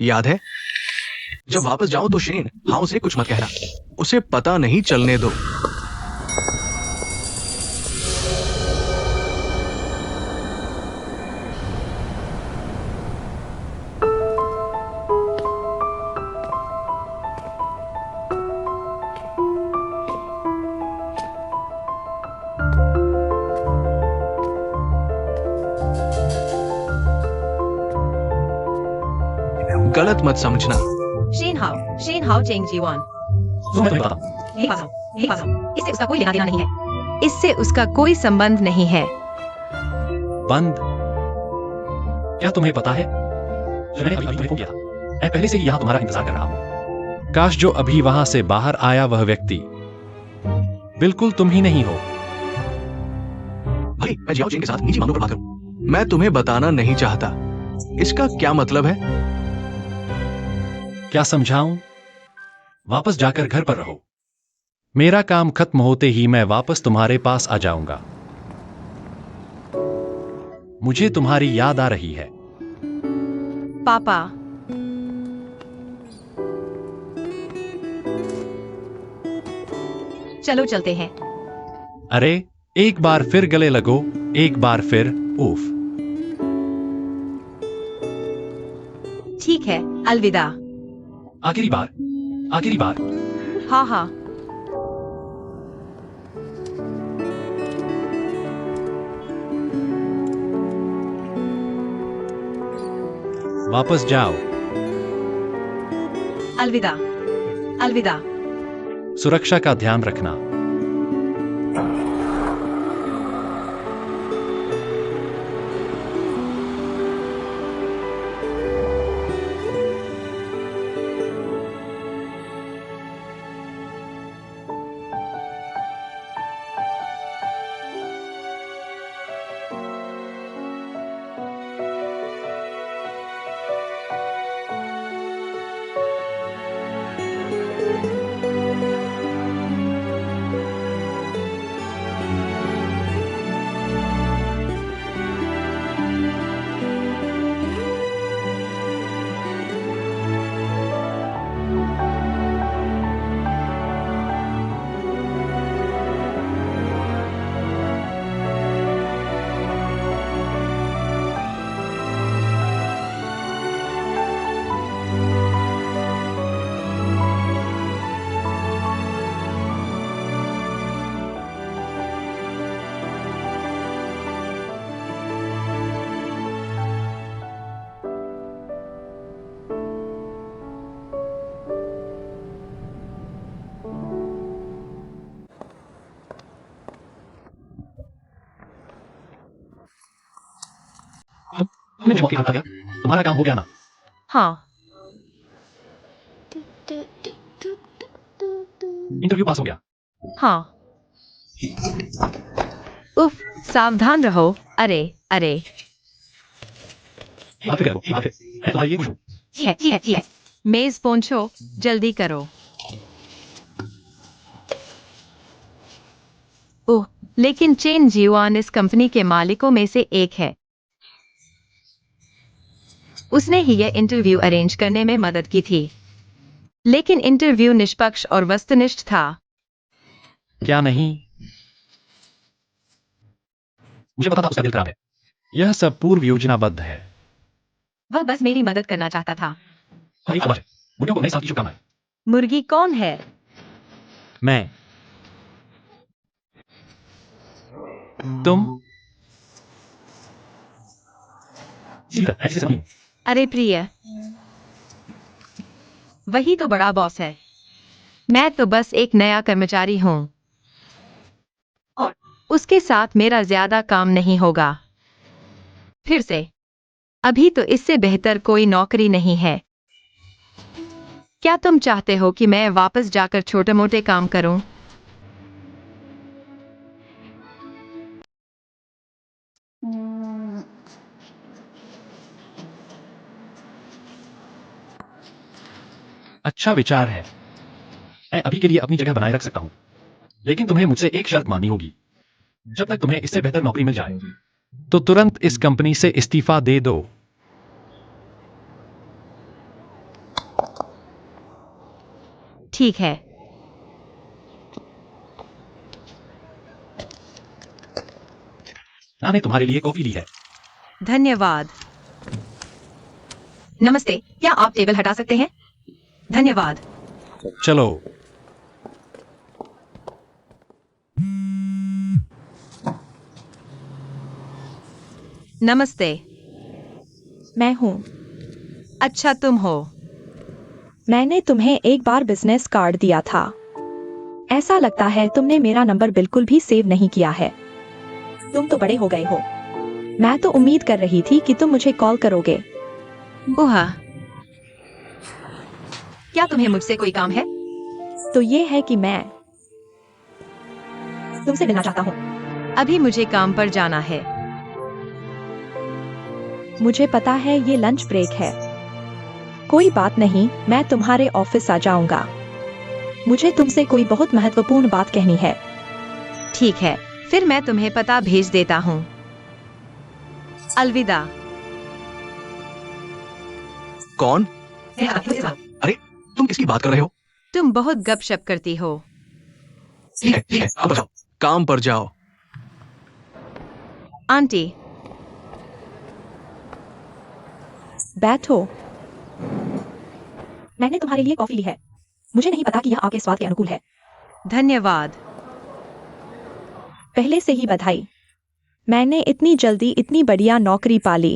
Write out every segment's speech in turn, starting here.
याद है? जब वापस जाओ तो शेन, हाँ उसे कुछ मत कहना, उसे पता नहीं चलने दो। गलत मत समझना। शेन हाउ चेंग जीवन। मैं तुम्हें बताता हूँ। यही पास हूँ। इससे उसका कोई लेना देना नहीं है। इससे उसका कोई संबंध नहीं है। बंद। क्या तुम्हें पता है, मैंने अभी तुम्हें फोन किया था। मैं पहले से ही यहाँ तुम्हारा इंतजार कर रहा हूँ। काश जो अभी वहां से बाहर आया वह व्यक्ति बिल्कुल तुम ही नहीं हो। भाई मैं जियाओ चेन के साथ निजी मामलों पर बात करूं। मैं तुम्हें बताना नहीं चाहता। इसका क्या मतलब है? क्या समझाऊं? वापस जाकर घर पर रहो। मेरा काम खत्म होते ही मैं वापस तुम्हारे पास आ जाऊंगा। मुझे तुम्हारी याद आ रही है। पापा, चलो चलते हैं। अरे एक बार फिर गले लगो, एक बार फिर उफ। ठीक है, अलविदा। आखिरी बार, आखिरी बार। हाँ हाँ। वापस जाओ। अलविदा, अलविदा। सुरक्षा का ध्यान रखना। तुमने मुझे मौके पर दिया, तुम्हारा काम हो गया ना? हाँ। इंटरव्यू पास हो गया। हाँ। उफ, सावधान रहो। अरे अरे। बात करो, बात है। मैं तुम्हारी ये खुश हूँ। है। मेज पोंछो, जल्दी करो। ओह, लेकिन चेन जीवान इस कंपनी के मालिकों में से एक है। उसने ही यह इंटरव्यू अरेंज करने में मदद की थी। लेकिन इंटरव्यू निष्पक्ष और वस्तुनिष्ठ था। क्या नहीं? मुझे पता था उसका दिल खराब है। यह सब पूर्व योजनाबद्ध है। वह बस मेरी मदद करना चाहता था। और एक खबर है, मुर्गियों को नए साल की शुभकामनाएं। मुर्गी कौन है? मैं। तुम सीधा ऐसे से नहीं। अरे प्रिय, वही तो बड़ा बॉस है। मैं तो बस एक नया कर्मचारी हूँ और उसके साथ मेरा ज्यादा काम नहीं होगा। फिर से, अभी तो इससे बेहतर कोई नौकरी नहीं है। क्या तुम चाहते हो कि मैं वापस जाकर छोटे मोटे काम करूं? अच्छा विचार है। मैं अभी के लिए अपनी जगह बनाए रख सकता हूँ, लेकिन तुम्हें मुझसे एक शर्त माननी होगी। जब तक तुम्हें इससे बेहतर नौकरी मिल जाए तो तुरंत इस कंपनी से इस्तीफा दे दो। ठीक है। मैंने तुम्हारे लिए कॉफी ली है। धन्यवाद। नमस्ते, क्या आप टेबल हटा सकते हैं? धन्यवाद। चलो। नमस्ते। मैं हूँ। अच्छा, तुम हो। मैंने तुम्हें एक बार बिजनेस कार्ड दिया था। ऐसा लगता है तुमने मेरा नंबर बिल्कुल भी सेव नहीं किया है। तुम तो बड़े हो गए हो। मैं तो उम्मीद कर रही थी कि तुम मुझे कॉल करोगे। ओह, क्या तुम्हें मुझसे कोई काम है? तो ये है कि मैं तुमसे मिलना चाहता हूँ। अभी मुझे काम पर जाना है। मुझे पता है ये लंच ब्रेक है। कोई बात नहीं, मैं तुम्हारे ऑफिस आ जाऊंगा। मुझे तुमसे कोई बहुत महत्वपूर्ण बात कहनी है। ठीक है, फिर मैं तुम्हें पता भेज देता हूँ। अलविदा। कौन? अरे, तुम किसकी बात कर रहे हो? तुम बहुत गपशप करती हो। ठीक है, अब जाओ, काम पर जाओ। आंटी, बैठो। मैंने तुम्हारे लिए कॉफी ली है। मुझे नहीं पता कि यह आपके स्वाद के अनुकूल है। धन्यवाद। पहले से ही बधाई। मैंने इतनी जल्दी इतनी बढ़िया नौकरी पाली।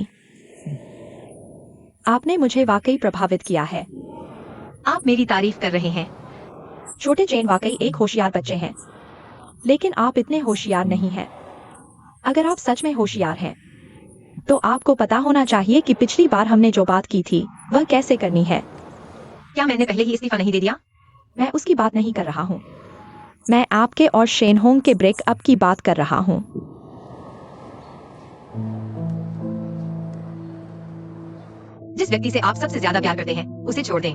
आपने मुझे वाकई प्रभावित किया है। आप मेरी तारीफ कर रहे हैं। छोटे चेन वाकई एक होशियार बच्चे हैं, लेकिन आप इतने होशियार नहीं हैं। अगर आप सच में होशियार हैं, तो आपको पता होना चाहिए कि पिछली बार हमने जो बात की थी वह कैसे करनी है। क्या मैंने पहले ही इस्तीफा नहीं दे दिया? मैं उसकी बात नहीं कर रहा हूँ। मैं आपके और शेन होंग के ब्रेकअप की बात कर रहा हूँ। जिस व्यक्ति से आप सबसे ज्यादा प्यार करते हैं, उसे छोड़ दें।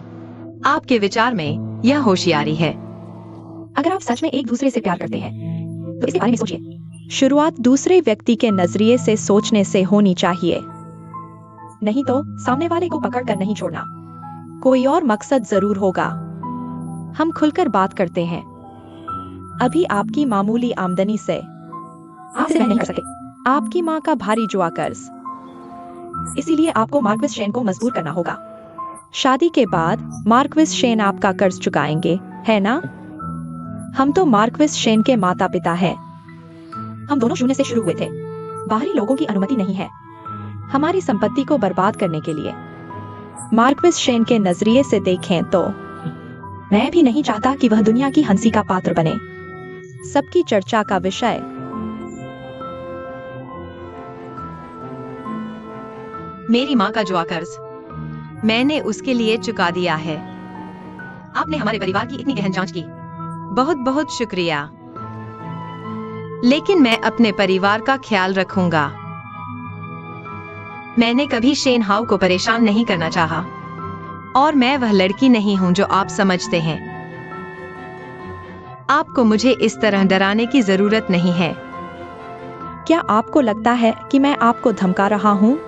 आपके विचार में यह होशियारी है। अगर आप सच में एक दूसरे से प्यार करते हैं, तो इसके बारे में सोचिए। शुरुआत दूसरे व्यक्ति के नजरिए से सोचने से होनी चाहिए, नहीं तो सामने वाले को पकड़ कर नहीं छोड़ना। कोई और मकसद जरूर होगा। हम खुलकर बात करते हैं। अभी आपकी मामूली आमदनी से आप इसे नहीं कर सकते। आपकी माँ का भारी जुआ कर्ज, इसीलिए आपको मार्क्विस शेन को मजबूर करना होगा। शादी के बाद मार्क्विस शेन आपका कर्ज चुकाएंगे, है ना? हम तो मार्क्विस शेन के माता पिता हैं। हम दोनों शून्य से शुरू हुए थे। बाहरी लोगों की अनुमति नहीं है हमारी संपत्ति को बर्बाद करने के लिए। मार्क्विस शेन के नजरिए से देखें तो मैं भी नहीं चाहता कि वह दुनिया की हंसी का पात्र बने, सबकी चर्चा का विषय। मेरी माँ का जुआ कर्ज मैंने उसके लिए चुका दिया है। आपने हमारे परिवार की इतनी गहन जांच की, बहुत बहुत शुक्रिया। लेकिन मैं अपने परिवार का ख्याल रखूंगा। मैंने कभी शेन हाउ को परेशान नहीं करना चाहा, और मैं वह लड़की नहीं हूं जो आप समझते हैं। आपको मुझे इस तरह डराने की जरूरत नहीं है। क्या आपको लगता है कि मैं आपको धमका रहा हूँ?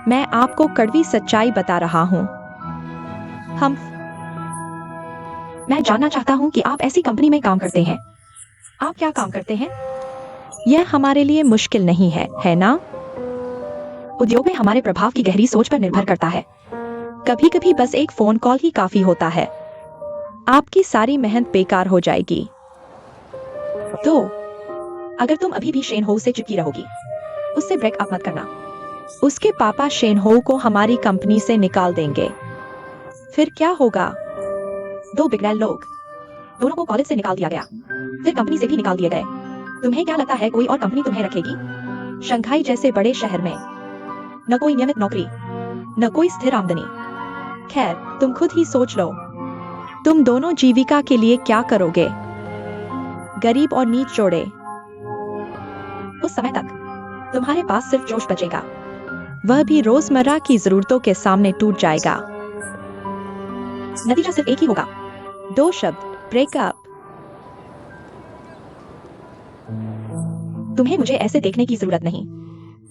मैं आपको कड़वी सच्चाई बता रहा हूँ। मैं जानना चाहता हूँ कि आप ऐसी कंपनी में काम करते हैं। आप क्या काम करते हैं? यह हमारे लिए मुश्किल नहीं है, है ना? उद्योग में हमारे प्रभाव की गहरी सोच पर निर्भर करता है। कभी कभी बस एक फोन कॉल ही काफी होता है। आपकी सारी मेहनत बेकार हो जाएगी। तो अगर तुम अभी भी शेन हो से चिपकी रहोगी, उससे ब्रेकअप मत करना। उसके पापा शेन हो को हमारी कंपनी से निकाल देंगे। फिर क्या होगा? दो बिगड़ैल लोग, दोनों को कॉलेज से निकाल दिया गया, फिर कंपनी से भी निकाल दिए गए। तुम्हें क्या लगता है कोई और कंपनी तुम्हें रखेगी? शंघाई जैसे बड़े शहर में न कोई नियमित नौकरी, न कोई स्थिर आमदनी। खैर, तुम खुद ही सोच लो, तुम दोनों जीविका के लिए क्या करोगे? गरीब और नीच जोड़े। उस समय तक तुम्हारे पास सिर्फ जोश बचेगा, वह भी रोजमर्रा की जरूरतों के सामने टूट जाएगा। नतीजा सिर्फ एक ही होगा, दो शब्द, ब्रेकअप। तुम्हें मुझे ऐसे देखने की जरूरत नहीं।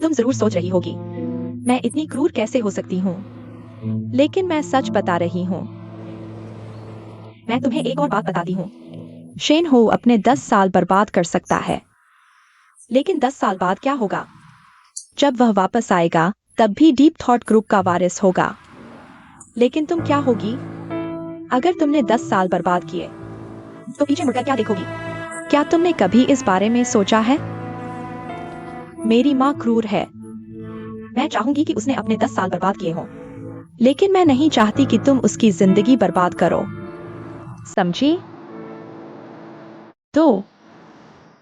तुम जरूर सोच रही होगी, मैं इतनी क्रूर कैसे हो सकती हूँ? लेकिन मैं सच बता रही हूँ। मैं तुम्हें एक और बात बताती हूँ। शेन हो अपने 10 साल बर्बाद कर सकता है, लेकिन 10 साल बाद क्या होगा? जब वह वापस आएगा तब भी डीप थॉट ग्रुप का वारिस होगा। लेकिन तुम क्या होगी? अगर तुमने 10 साल बर्बाद किए तो पीछे मुड़कर क्या देखोगी? क्या तुमने कभी इस बारे में सोचा है? मेरी माँ क्रूर है। मैं चाहूंगी कि उसने अपने 10 साल बर्बाद किए हों, लेकिन मैं नहीं चाहती कि तुम उसकी जिंदगी बर्बाद करो, समझी? तो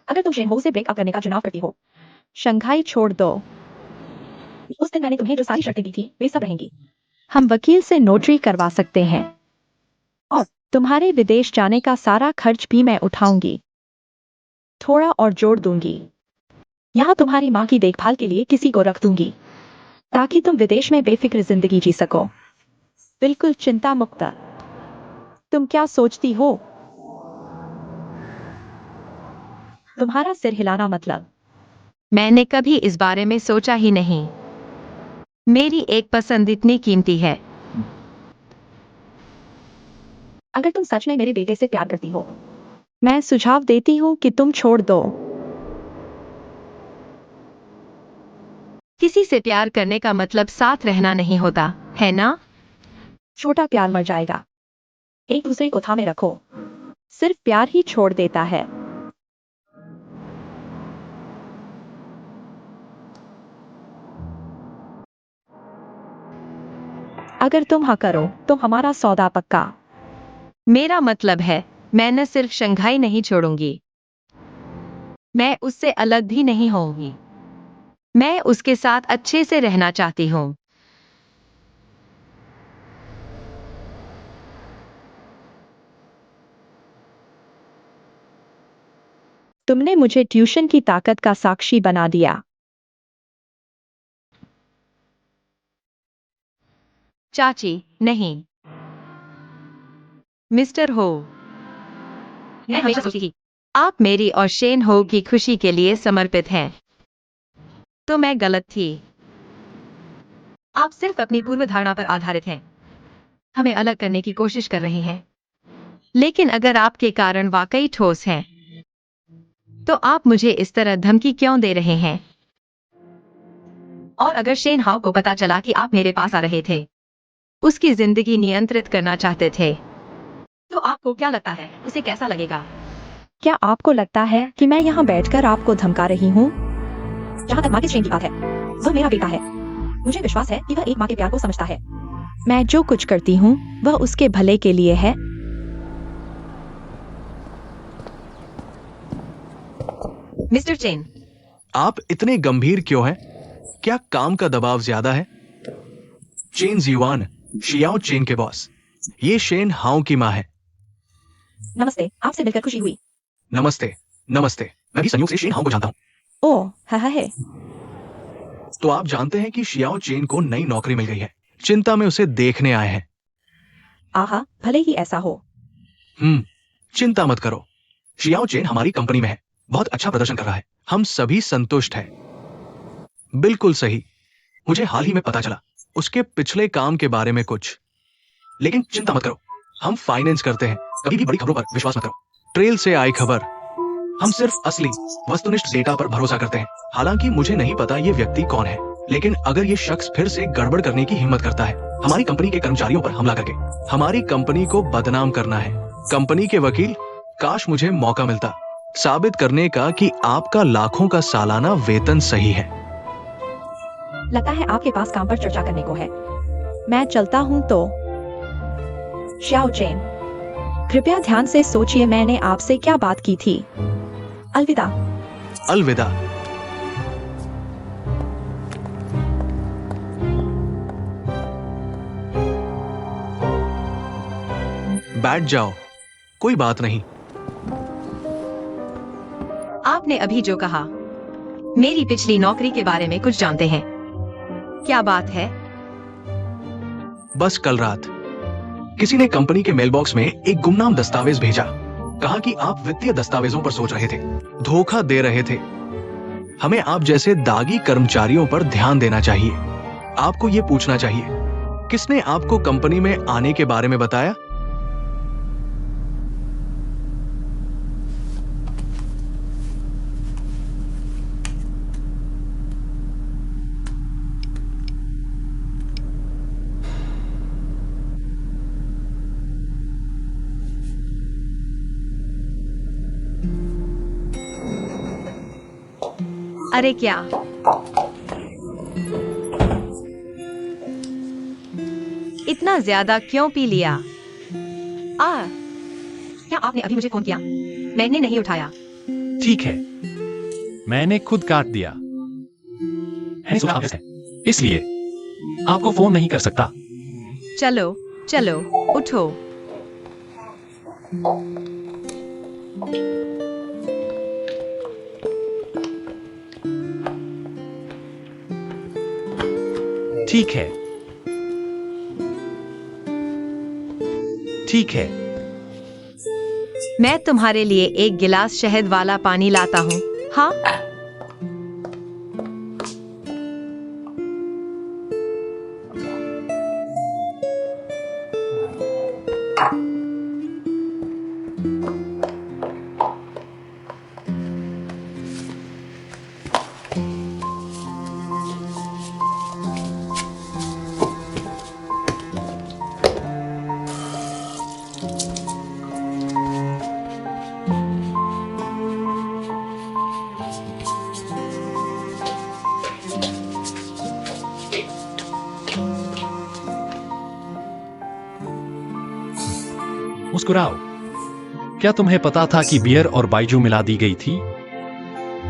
अगर तुम शेनहो से ब्रेकअप करने का चुनाव करती हो, शंघाई छोड़ दो। उस दिन मैंने तुम्हें जो सारी शर्तें दी थी वे सब रहेंगी। हम वकील से नोटरी करवा सकते हैं और तुम्हारे विदेश जाने का सारा खर्च भी मैं उठाऊंगी। थोड़ा और जोड़ दूंगी। यहाँ तुम्हारी माँ की देखभाल के लिए किसी को रख दूंगी ताकि तुम विदेश में बेफिक्र जिंदगी जी सको, बिल्कुल चिंता मुक्त। तुम क्या सोचती हो? तुम्हारा सिर हिलाना मतलब? मैंने कभी इस बारे में सोचा ही नहीं। मेरी एक पसंद इतनी कीमती है। अगर तुम सच में मेरे बेटे से प्यार करती हो, मैं सुझाव देती हूँ कि तुम छोड़ दो। किसी से प्यार करने का मतलब साथ रहना नहीं होता, है ना? छोटा प्यार मर जाएगा। एक दूसरे को थामे रखो। सिर्फ प्यार ही छोड़ देता है। अगर तुम हाँ करो तो हमारा सौदा पक्का। मेरा मतलब है, मैं न सिर्फ शंघाई नहीं छोड़ूंगी, मैं उससे अलग भी नहीं होऊंगी। मैं उसके साथ अच्छे से रहना चाहती हूँ। तुमने मुझे ट्यूशन की ताकत का साक्षी बना दिया। चाची, नहीं। मिस्टर हो, मैं हमेशा सोचती थी आप मेरी और शेन हो की खुशी के लिए समर्पित हैं। तो मैं गलत थी। आप सिर्फ अपनी पूर्व धारणा पर आधारित हैं, हमें अलग करने की कोशिश कर रही हैं। लेकिन अगर आपके कारण वाकई ठोस हैं, तो आप मुझे इस तरह धमकी क्यों दे रहे हैं? और अगर शेन हाउ को पता चला कि आप मेरे पास आ रहे थे, उसकी जिंदगी नियंत्रित करना चाहते थे, तो आपको क्या लगता है उसे कैसा लगेगा? क्या आपको लगता है कि मैं यहाँ बैठकर आपको धमका रही हूँ? जहाँ तक मार्केट शेन की बात है, वह मेरा बेटा है। मुझे विश्वास है कि वह एक माँ के प्यार को समझता है। मैं जो कुछ करती हूँ वह उसके भले के लिए है। मिस्टर चेन, आप इतने गंभीर क्यों हैं? क्या काम का दबाव ज्यादा है? चेन जीवान, शियाओ चेन के बॉस। ये शेन हाउ की माँ है। नमस्ते, आपसे मिलकर खुशी हुई। नमस्ते। नमस्ते, मैं भी संयोग से शेन हाउ को जानता हूँ। ओह, है। तो आप जानते हैं कि शियाओ चेन को नई नौकरी मिल गई है। चिंता में उसे देखने आए हैं। आहा, भले ही ऐसा हो। चिंता मत करो। शियाओ चेन हमारी कंपनी में है, बहुत अच्छा प्रदर्शन कर रहा है। हम सभी संतुष्ट हैं। बिल्कुल सही। मुझे हाल ही में पता चला उसके पिछले काम के बारे में कुछ। लेकिन चिंता मत करो, हम फाइनेंस करते हैं। कभी भी बड़ी खबरों पर विश्वास मत करो। ट्रेल से आई खबर। हम सिर्फ असली वस्तुनिष्ठ डेटा पर भरोसा करते हैं। हालांकि मुझे नहीं पता ये व्यक्ति कौन है, लेकिन अगर ये शख्स फिर से गड़बड़ करने की हिम्मत करता है, हमारी कंपनी के कर्मचारियों पर हमला करके हमारी कंपनी को बदनाम करना है। कंपनी के वकील, काश मुझे मौका मिलता साबित करने का कि आपका लाखों का सालाना वेतन सही है। लगता है आपके पास काम पर चर्चा करने को है। मैं चलता हूँ तो। शियाओ चेन, कृपया ध्यान से सोचिए मैंने आपसे क्या बात की थी। अलविदा। अलविदा। बैठ जाओ, कोई बात नहीं। आपने अभी जो कहा, मेरी पिछली नौकरी के बारे में कुछ जानते हैं? क्या बात है? बस कल रात किसी ने कंपनी के मेलबॉक्स में एक गुमनाम दस्तावेज भेजा। कहा कि आप वित्तीय दस्तावेजों पर सोच रहे थे, धोखा दे रहे थे। हमें आप जैसे दागी कर्मचारियों पर ध्यान देना चाहिए। आपको ये पूछना चाहिए, किसने आपको कंपनी में आने के बारे में बताया? अरे क्या? इतना ज्यादा क्यों पी लिया? क्या आपने अभी मुझे फोन किया? मैंने नहीं उठाया। ठीक है, मैंने खुद काट दिया। मैंने सुना आप व्यस्त हैं, इसलिए आपको फोन नहीं कर सकता। चलो चलो उठो। ठीक है, ठीक है। मैं तुम्हारे लिए एक गिलास शहद वाला पानी लाता हूँ। हाँ। मुस्कुराओ। क्या तुम्हें पता था कि बियर और बाइजू मिला दी गई थी?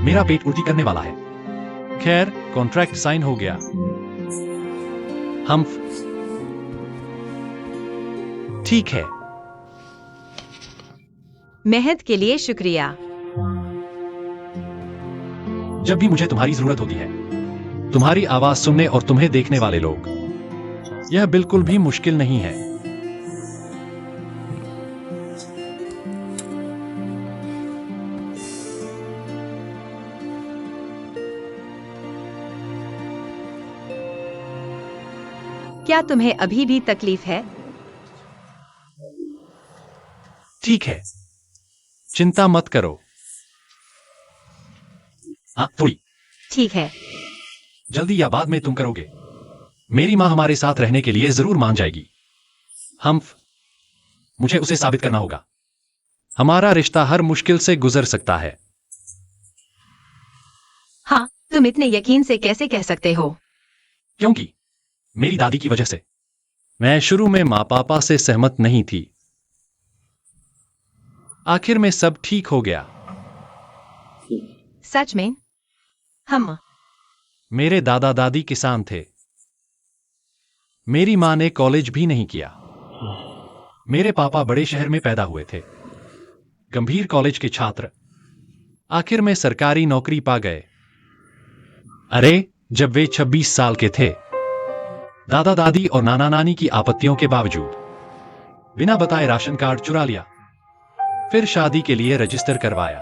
मेरा पेट उल्टी करने वाला है। खैर, कॉन्ट्रैक्ट साइन हो गया। हम ठीक है। मेहनत के लिए शुक्रिया। जब भी मुझे तुम्हारी जरूरत होती है, तुम्हारी आवाज सुनने और तुम्हें देखने वाले लोग, यह बिल्कुल भी मुश्किल नहीं है। क्या तुम्हें अभी भी तकलीफ है? ठीक है, चिंता मत करो। हाँ, थोड़ी। ठीक है। जल्दी या बाद में तुम करोगे। मेरी माँ हमारे साथ रहने के लिए जरूर मान जाएगी। मुझे उसे साबित करना होगा। हमारा रिश्ता हर मुश्किल से गुजर सकता है। हाँ, तुम इतने यकीन से कैसे कह सकते हो? क्योंकि मेरी दादी की वजह से। मैं शुरू में माँ पापा से सहमत नहीं थी। आखिर में सब ठीक हो गया। सच में? मेरे दादा दादी किसान थे। मेरी माँ ने कॉलेज भी नहीं किया। मेरे पापा बड़े शहर में पैदा हुए थे, गंभीर कॉलेज के छात्र। आखिर में सरकारी नौकरी पा गए। अरे, जब वे 26 साल के थे, दादा दादी और नाना नानी की आपत्तियों के बावजूद बिना बताए राशन कार्ड चुरा लिया, फिर शादी के लिए रजिस्टर करवाया।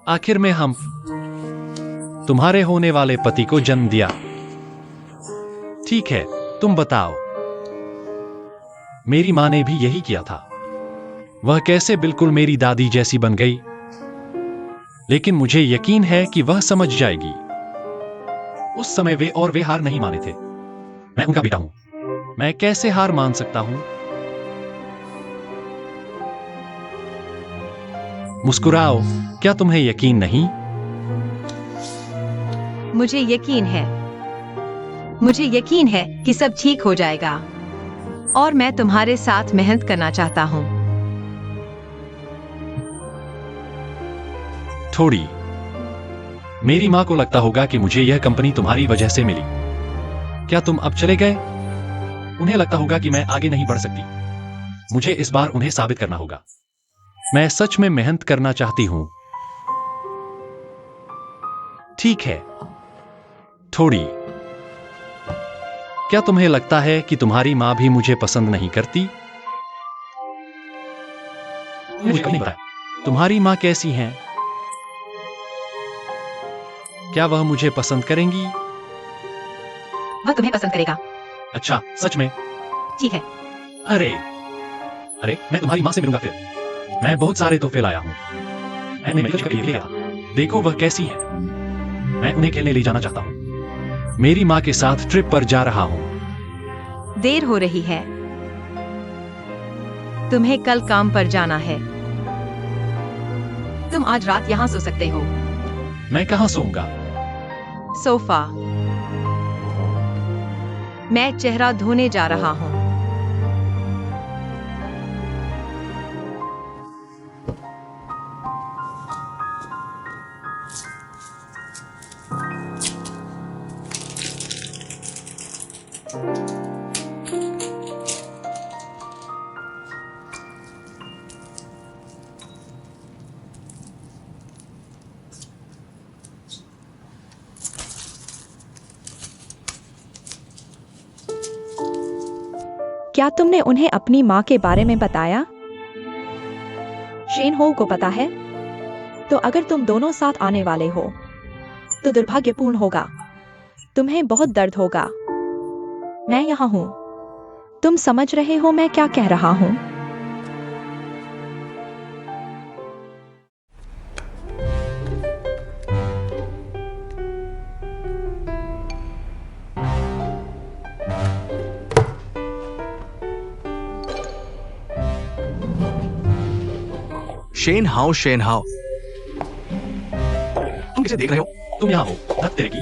आखिर में हम तुम्हारे होने वाले पति को जन्म दिया। ठीक है, तुम बताओ। मेरी मां ने भी यही किया था। वह कैसे बिल्कुल मेरी दादी जैसी बन गई, लेकिन मुझे यकीन है कि वह समझ जाएगी। उस समय वे हार नहीं माने थे। मैं उनका बेटा हूं। मैं कैसे हार मान सकता हूं? मुस्कुराओ। क्या तुम्हें यकीन नहीं? मुझे यकीन है। मुझे यकीन है कि सब ठीक हो जाएगा, और मैं तुम्हारे साथ मेहनत करना चाहता हूं। थोड़ी। मेरी मां को लगता होगा कि मुझे यह कंपनी तुम्हारी वजह से मिली। क्या तुम अब चले गए? उन्हें लगता होगा कि मैं आगे नहीं बढ़ सकती। मुझे इस बार उन्हें साबित करना होगा। मैं सच में मेहनत करना चाहती हूं। ठीक है, थोड़ी। क्या तुम्हें लगता है कि तुम्हारी मां भी मुझे पसंद नहीं करती? मुझे कभी नहीं पता। तुम्हारी मां कैसी हैं? क्या वह मुझे पसंद करेंगी? वह तुम्हें पसंद करेगा। अच्छा, सच में? ठीक है। अरे, मैं तुम्हारी मां से मिलूंगा फिर। मैं बहुत सारे तोहफे लाया हूं। मैंने मेकअप के लिए लिया। देखो वह कैसी है। मैं उन्हें खेलने ले जाना चाहता हूं। मेरी मां के साथ ट्रिप पर जा रहा हूं। देर हो रही है। तुम्हें कल काम पर जाना है। तुम आज रात यहाँ सो सकते हो। मैं कहां सोऊंगा? सोफा। मैं चेहरा धोने जा रहा हूँ। क्या तुमने उन्हें अपनी माँ के बारे में बताया? शेन हो को पता है? तो अगर तुम दोनों साथ आने वाले हो तो दुर्भाग्यपूर्ण होगा। तुम्हें बहुत दर्द होगा। मैं यहाँ हूँ। तुम समझ रहे हो मैं क्या कह रहा हूँ? शेन हाउ, शेन हाउ, तुम किसे देख रहे हो? तुम यहाँ हो, धत तेरे की,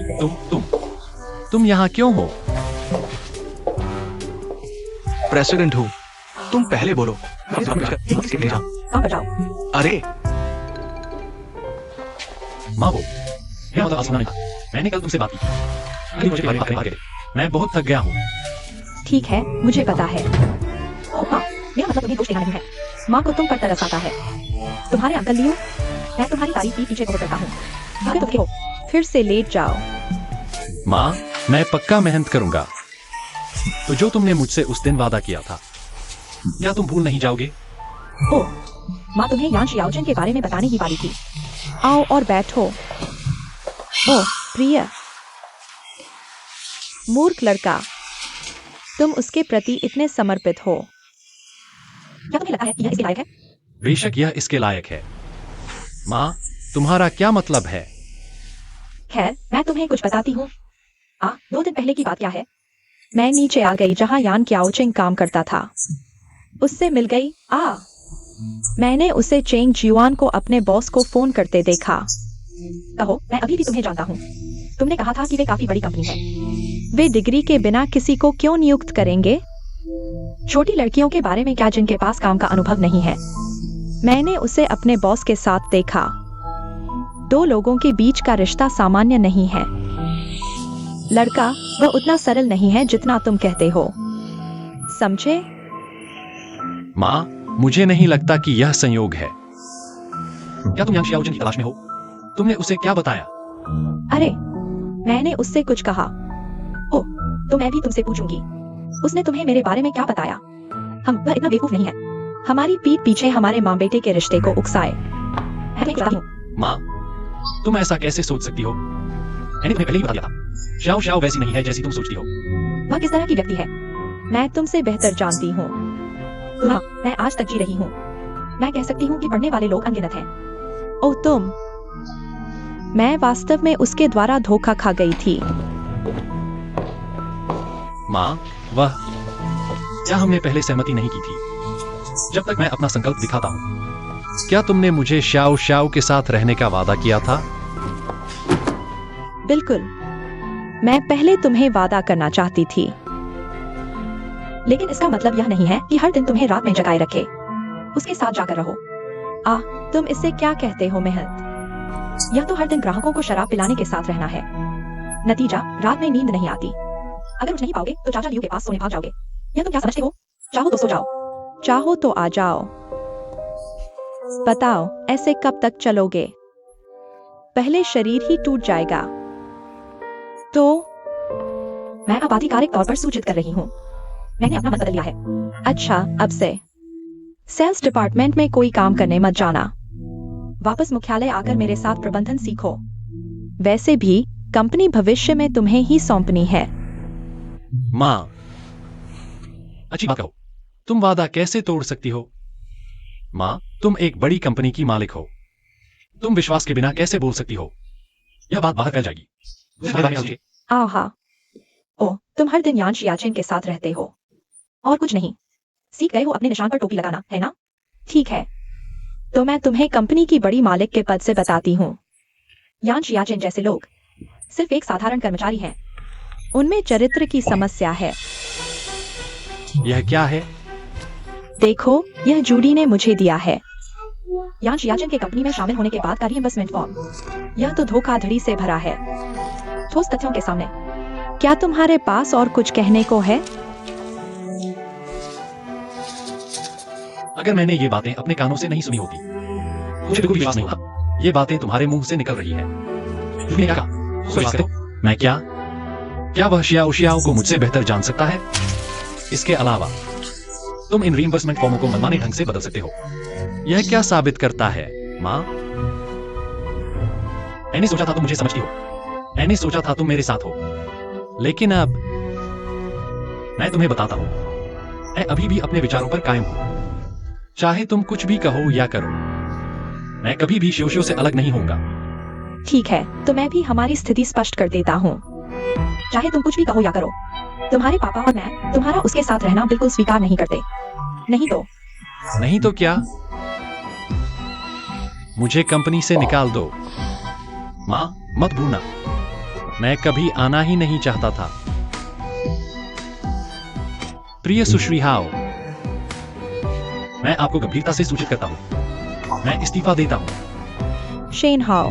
तुम यहाँ क्यों हो? प्रेसिडेंट हूँ। तुम पहले बोलो। मैं तुम्हें ले जाऊं। कहाँ पर जाओ? अरे माँ वो, मेरा मतलब आसमां नहीं था। मैंने कल तुमसे बात की। अभी मुझे बात करने आ गए। मैं बहुत थक गया हूँ। ठीक है, मुझे पता है। ओ हाँ, मेरा मतलब तुम्हें दोष देना नहीं है। माँ को तुम पर तरस आता है। तुम्हारे अंकल लियो, मैं तुम्हारी तारीफ भी पीछे बहुत करता हूँ। अगर तुम हो, फिर से लेट जाओ। माँ, मैं पक्का मेहनत करूंगा। तो जो तुमने मुझसे उस दिन वादा किया था, क्या तुम भूल नहीं जाओगे? ओ, माँ तुम्हें यान शियाओजिन के बारे में बताने ही वाली थी। आओ और बैठो। ओ, प्रिय। मूर्ख लड़का, तुम उसके प्रति इतने समर्पित हो। क्या तुम्हें लगता है कि यह इसके लायक है? बेशक यह इसके लायक है। माँ, तुम्हारा क्या मतलब है? खैर, मैं तुम्हें कुछ बताती हूँ। 2 दिन पहले की बात क्या है? मैं नीचे आ गई जहाँ यान क्याओचिंग काम करता था। उससे मिल गई। मैंने उसे चेंग जियुआन को अपने बॉस को फोन करते देखा। कहो, मैं अभी भी तुम्हें जानता हूँ। तुमने कहा था कि वे काफी बड़ी कंपनी है। वे डिग्री के बिना किसी को क्यों नियुक्त करेंगे? छोटी लड़कियों के बारे में क्या जिनके पास काम का अनुभव नहीं है? मैंने उसे अपने बॉस के साथ देखा। 2 लोगों के बीच का रिश्ता सामान्य नहीं है। लड़का, वह उतना सरल नहीं है जितना तुम कहते हो। समझे? माँ, मुझे नहीं लगता कि यह संयोग है। क्या तुम यांग शियाओजिन की तलाश में हो? तुमने उसे क्या बताया? अरे, मैंने उससे कुछ कहा। ओह, तो मैं भी तुमसे पूछूंगी। उसने तुम्हें मेरे बारे में क्या बताया? वह इतना बेवकूफ नहीं है। हमारी पीठ पीछे हमारे माँ बेटे के रिश्ते को उकसाए। मैं तुम्हें बताती हूँ। माँ, तुम ऐसा कैसे सोच सकती हो? मैंने तुम्हें पहले ही बता दिया था। शाओ शाओ वैसी नहीं है जैसी तुम सोचती हो। वह किस तरह की व्यक्ति है, मैं तुमसे बेहतर जानती हूँ। हाँ, मैं आज तक जी रही हूँ। मैं कह सकती हूँ कि पढ़ने वाले लोग अनगिनत हैं। ओह तुम। मैं वास्तव में उसके द्वारा धोखा खा गई थी। माँ, वह, क्या हमने पहले सहमति नहीं की थी? जब तक मैं अपना संकल्प दिखाता हूँ। क्या तुमने मुझे शाओ शाओ के साथ रहने का वादा किया था? बिल्कुल। मैं पहले तुम्हें वादा करना चाहती थी, लेकिन इसका मतलब यह नहीं है कि हर दिन तुम्हें रात में जगाए रखे। उसके साथ जाकर रहो। तुम इससे क्या कहते हो मेहनत? यह तो हर दिन ग्राहकों को शराब पिलाने के साथ रहना है। नतीजा, रात में नींद नहीं आती। अगर उठ नहीं पाओगे तो चाचा लियो के पास सोने भाग जाओगे। यह तुम क्या समझते हो? चाहो तो सो जाओ, चाहो तो आ जाओ। बताओ, ऐसे कब तक चलोगे? पहले शरीर ही टूट जाएगा। तो मैं अब आधिकारिक तौर पर सूचित कर रही हूँ, मैंने अपना मन बदल लिया है। अच्छा, अब से सेल्स डिपार्टमेंट में कोई काम करने मत जाना। वापस मुख्यालय आकर मेरे साथ प्रबंधन सीखो। वैसे भी कंपनी भविष्य में तुम्हें ही सौंपनी है। माँ, अच्छी बात कहो। तुम वादा कैसे तोड़ सकती हो? माँ, तुम एक बड़ी कंपनी की मालिक हो। तुम विश्वास के बिना कैसे बोल सकती हो? यह बात बाहर फैल जाएगी। आहा, ओ, तुम हर दिन यान शियाचिन के साथ रहते हो और कुछ नहीं सीख गए हो अपने निशान पर टोपी लगाना, है ना? ठीक है, तो मैं तुम्हें कंपनी की बड़ी मालिक के पद से बताती हूँ। यान शियाचिन जैसे लोग सिर्फ एक साधारण कर्मचारी हैं। उनमें चरित्र की समस्या है। यह क्या है? देखो, यह जूडी ने मुझे दिया है। यान शियाचन के कंपनी में शामिल होने के बाद का रीइंबर्समेंट फॉर्म। यह तो धोखाधड़ी से भरा है, ठोस तथ्यों के सामने। क्या तुम्हारे पास और कुछ कहने को है? अगर मैंने ये बातें अपने कानों से नहीं सुनी होती, मुझे बिल्कुल विश्वास नहीं होता। ये बातें तुम्हारे मुंह से निकल रही है। तुमने क्या कहा? विश्वास करो। मैं क्या वह शियाओ को मुझसे बेहतर जान सकता है? इसके अलावा तुम इन रीइंबर्समेंट फॉर्मों को मनमाने ढंग से बदल सकते हो। यह क्या साबित करता है, माँ? मैंने सोचा था तुम मुझे समझती हो। मैंने सोचा था तुम मेरे साथ हो। लेकिन अब मैं तुम्हें बताता हूं, मैं अभी भी अपने विचारों पर कायम हूं। चाहे तुम कुछ भी कहो या करो, मैं कभी भी शियोशियो से अलग नहीं होऊंगा। ठीक है, तो मैं भी हमारी स्थिति स्पष्ट कर देता हूँ। चाहे तुम कुछ भी कहो या करो, तुम्हारे पापा और मैं तुम्हारा उसके साथ रहना बिल्कुल स्वीकार नहीं करते। नहीं तो क्या? मुझे कंपनी से निकाल दो। माँ, मत भूलना, मैं कभी आना ही नहीं चाहता था। प्रिय सुश्री हाओ, मैं आपको गंभीरता से सूचित करता हूं, मैं इस्तीफा देता हूं। शेन हाओ,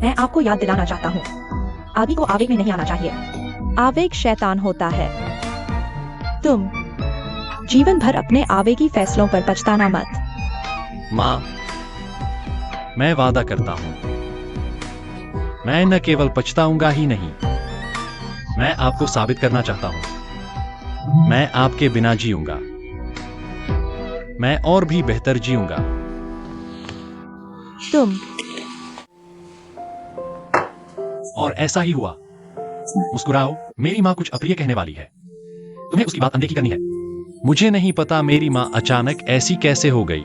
मैं आपको याद दिलाना चाहता हूँ, आदमी को आवेग में नहीं आना चाहिए। आवेग शैतान होता है। तुम जीवन भर अपने आवेगी फैसलों पर पछताना मत। माँ, मैं वादा करता हूं, मैं न केवल पछताऊंगा ही नहीं, मैं आपको साबित करना चाहता हूं, मैं आपके बिना जीऊंगा, मैं और भी बेहतर जीऊंगा। तुम और ऐसा ही हुआ। मुस्कुराओ, मेरी माँ कुछ अप्रिय कहने वाली है। तुम्हें उसकी बात अनदेखी करनी है। मुझे नहीं पता मेरी माँ अचानक ऐसी कैसे हो गई।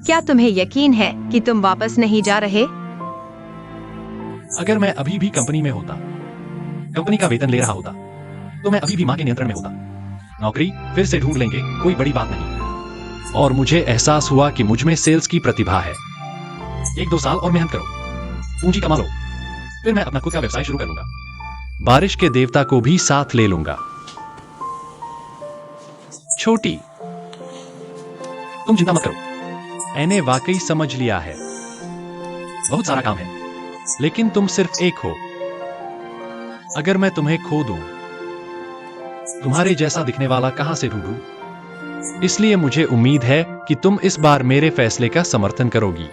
क्या तुम्हें यकीन है कि तुम वापस नहीं जा रहे? अगर मैं अभी भी कंपनी में होता, कंपनी का वेतन ले रहा होता, तो मैं अभी भी माँ के नियंत्रण में होता। नौकरी फिर से ढूंढ लेंगे, कोई बड़ी बात नहीं। और मुझे एहसास हुआ कि मुझ में सेल्स की प्रतिभा है। 1-2 साल और मेहनत करो, पूंजी कमा लो, फिर मैं अपना खुद का व्यवसाय शुरू कर लूंगा। बारिश के देवता को भी साथ ले लूंगा। छोटी, तुम चिंता मत करो, मैंने वाकई समझ लिया है। बहुत सारा काम है, लेकिन तुम सिर्फ एक हो। अगर मैं तुम्हें खो दूं, तुम्हारे जैसा दिखने वाला कहां से ढूंढूं? इसलिए मुझे उम्मीद है कि तुम इस बार मेरे फैसले का समर्थन करोगी।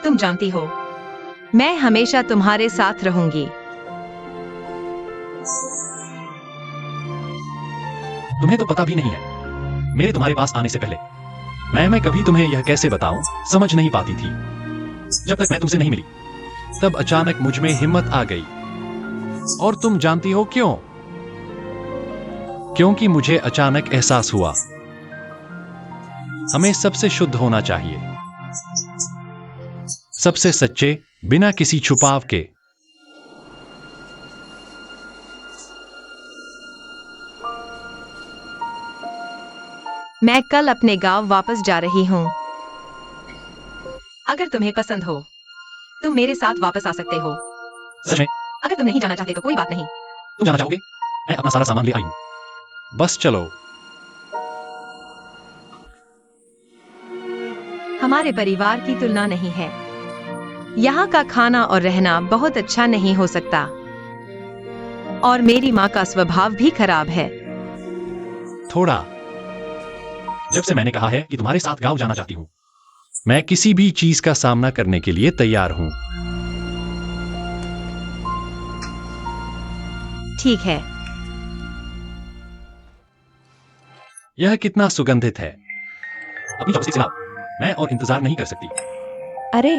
तुम जानती हो, मैं हमेशा तुम्हारे साथ रहूंगी। तुम्हें तो पता भी नहीं है, मेरे तुम्हारे पास आने से पहले मैं कभी तुम्हें यह कैसे बताऊं, समझ नहीं पाती थी। जब तक मैं तुमसे नहीं मिली, तब अचानक मुझ में हिम्मत आ गई। और तुम जानती हो क्यों? क्योंकि मुझे अचानक एहसास हुआ, हमें सबसे शुद्ध होना चाहिए, सबसे सच्चे, बिना किसी छुपाव के। मैं कल अपने गांव वापस जा रही हूं। अगर तुम्हें पसंद हो, तुम मेरे साथ वापस आ सकते हो। सच में? अगर तुम नहीं जाना चाहते तो कोई बात नहीं। तुम जाना चाहोगे? मैं अपना सारा सामान ले आई हूं, बस चलो। हमारे परिवार की तुलना नहीं है। यहाँ का खाना और रहना बहुत अच्छा नहीं हो सकता, और मेरी माँ का स्वभाव भी खराब है। थोड़ा। जब से मैंने कहा है कि तुम्हारे साथ गांव जाना चाहती हूं, मैं किसी भी चीज का सामना करने के लिए तैयार हूं। ठीक है। यह कितना सुगंधित है। अपनी चॉपस्टिक से लाओ, मैं और इंतजार नहीं कर सकती। अरे,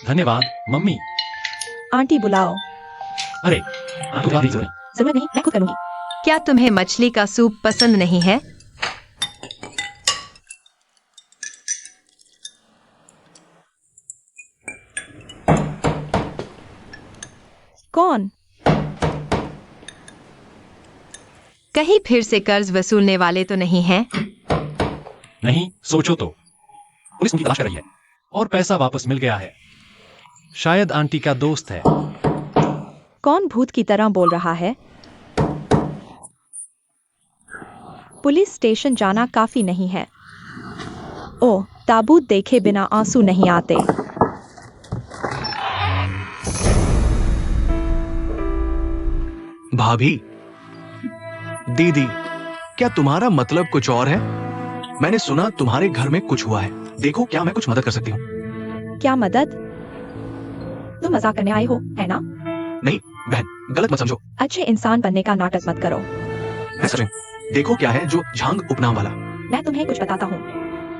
धन्यवाद मम्मी। आंटी बुलाओ। अरे, आपको जवाब की जरूरत नहीं, मैं खुद करूंगी। क्या तुम्हें मछली का सूप पसंद नहीं है? कौन? कहीं फिर से कर्ज वसूलने वाले तो नहीं हैं? नहीं, सोचो तो। पुलिस उनकी तलाश कर रही है और पैसा वापस मिल गया है। शायद आंटी का दोस्त है। कौन भूत की तरह बोल रहा है? पुलिस स्टेशन जाना काफी नहीं है। ओह, ताबूत देखे बिना आंसू नहीं आते। भाभी, दीदी, क्या तुम्हारा मतलब कुछ और है? मैंने सुना तुम्हारे घर में कुछ हुआ है। देखो, क्या मैं कुछ मदद कर सकती हूँ? क्या मदद? तुम मजाक करने आए हो, है ना? नहीं बहन, गलत मत समझो। अच्छे इंसान बनने का नाटक मत करो। मैं सच में, देखो क्या है जो झांग उपनाम वाला। मैं तुम्हें कुछ बताता हूँ।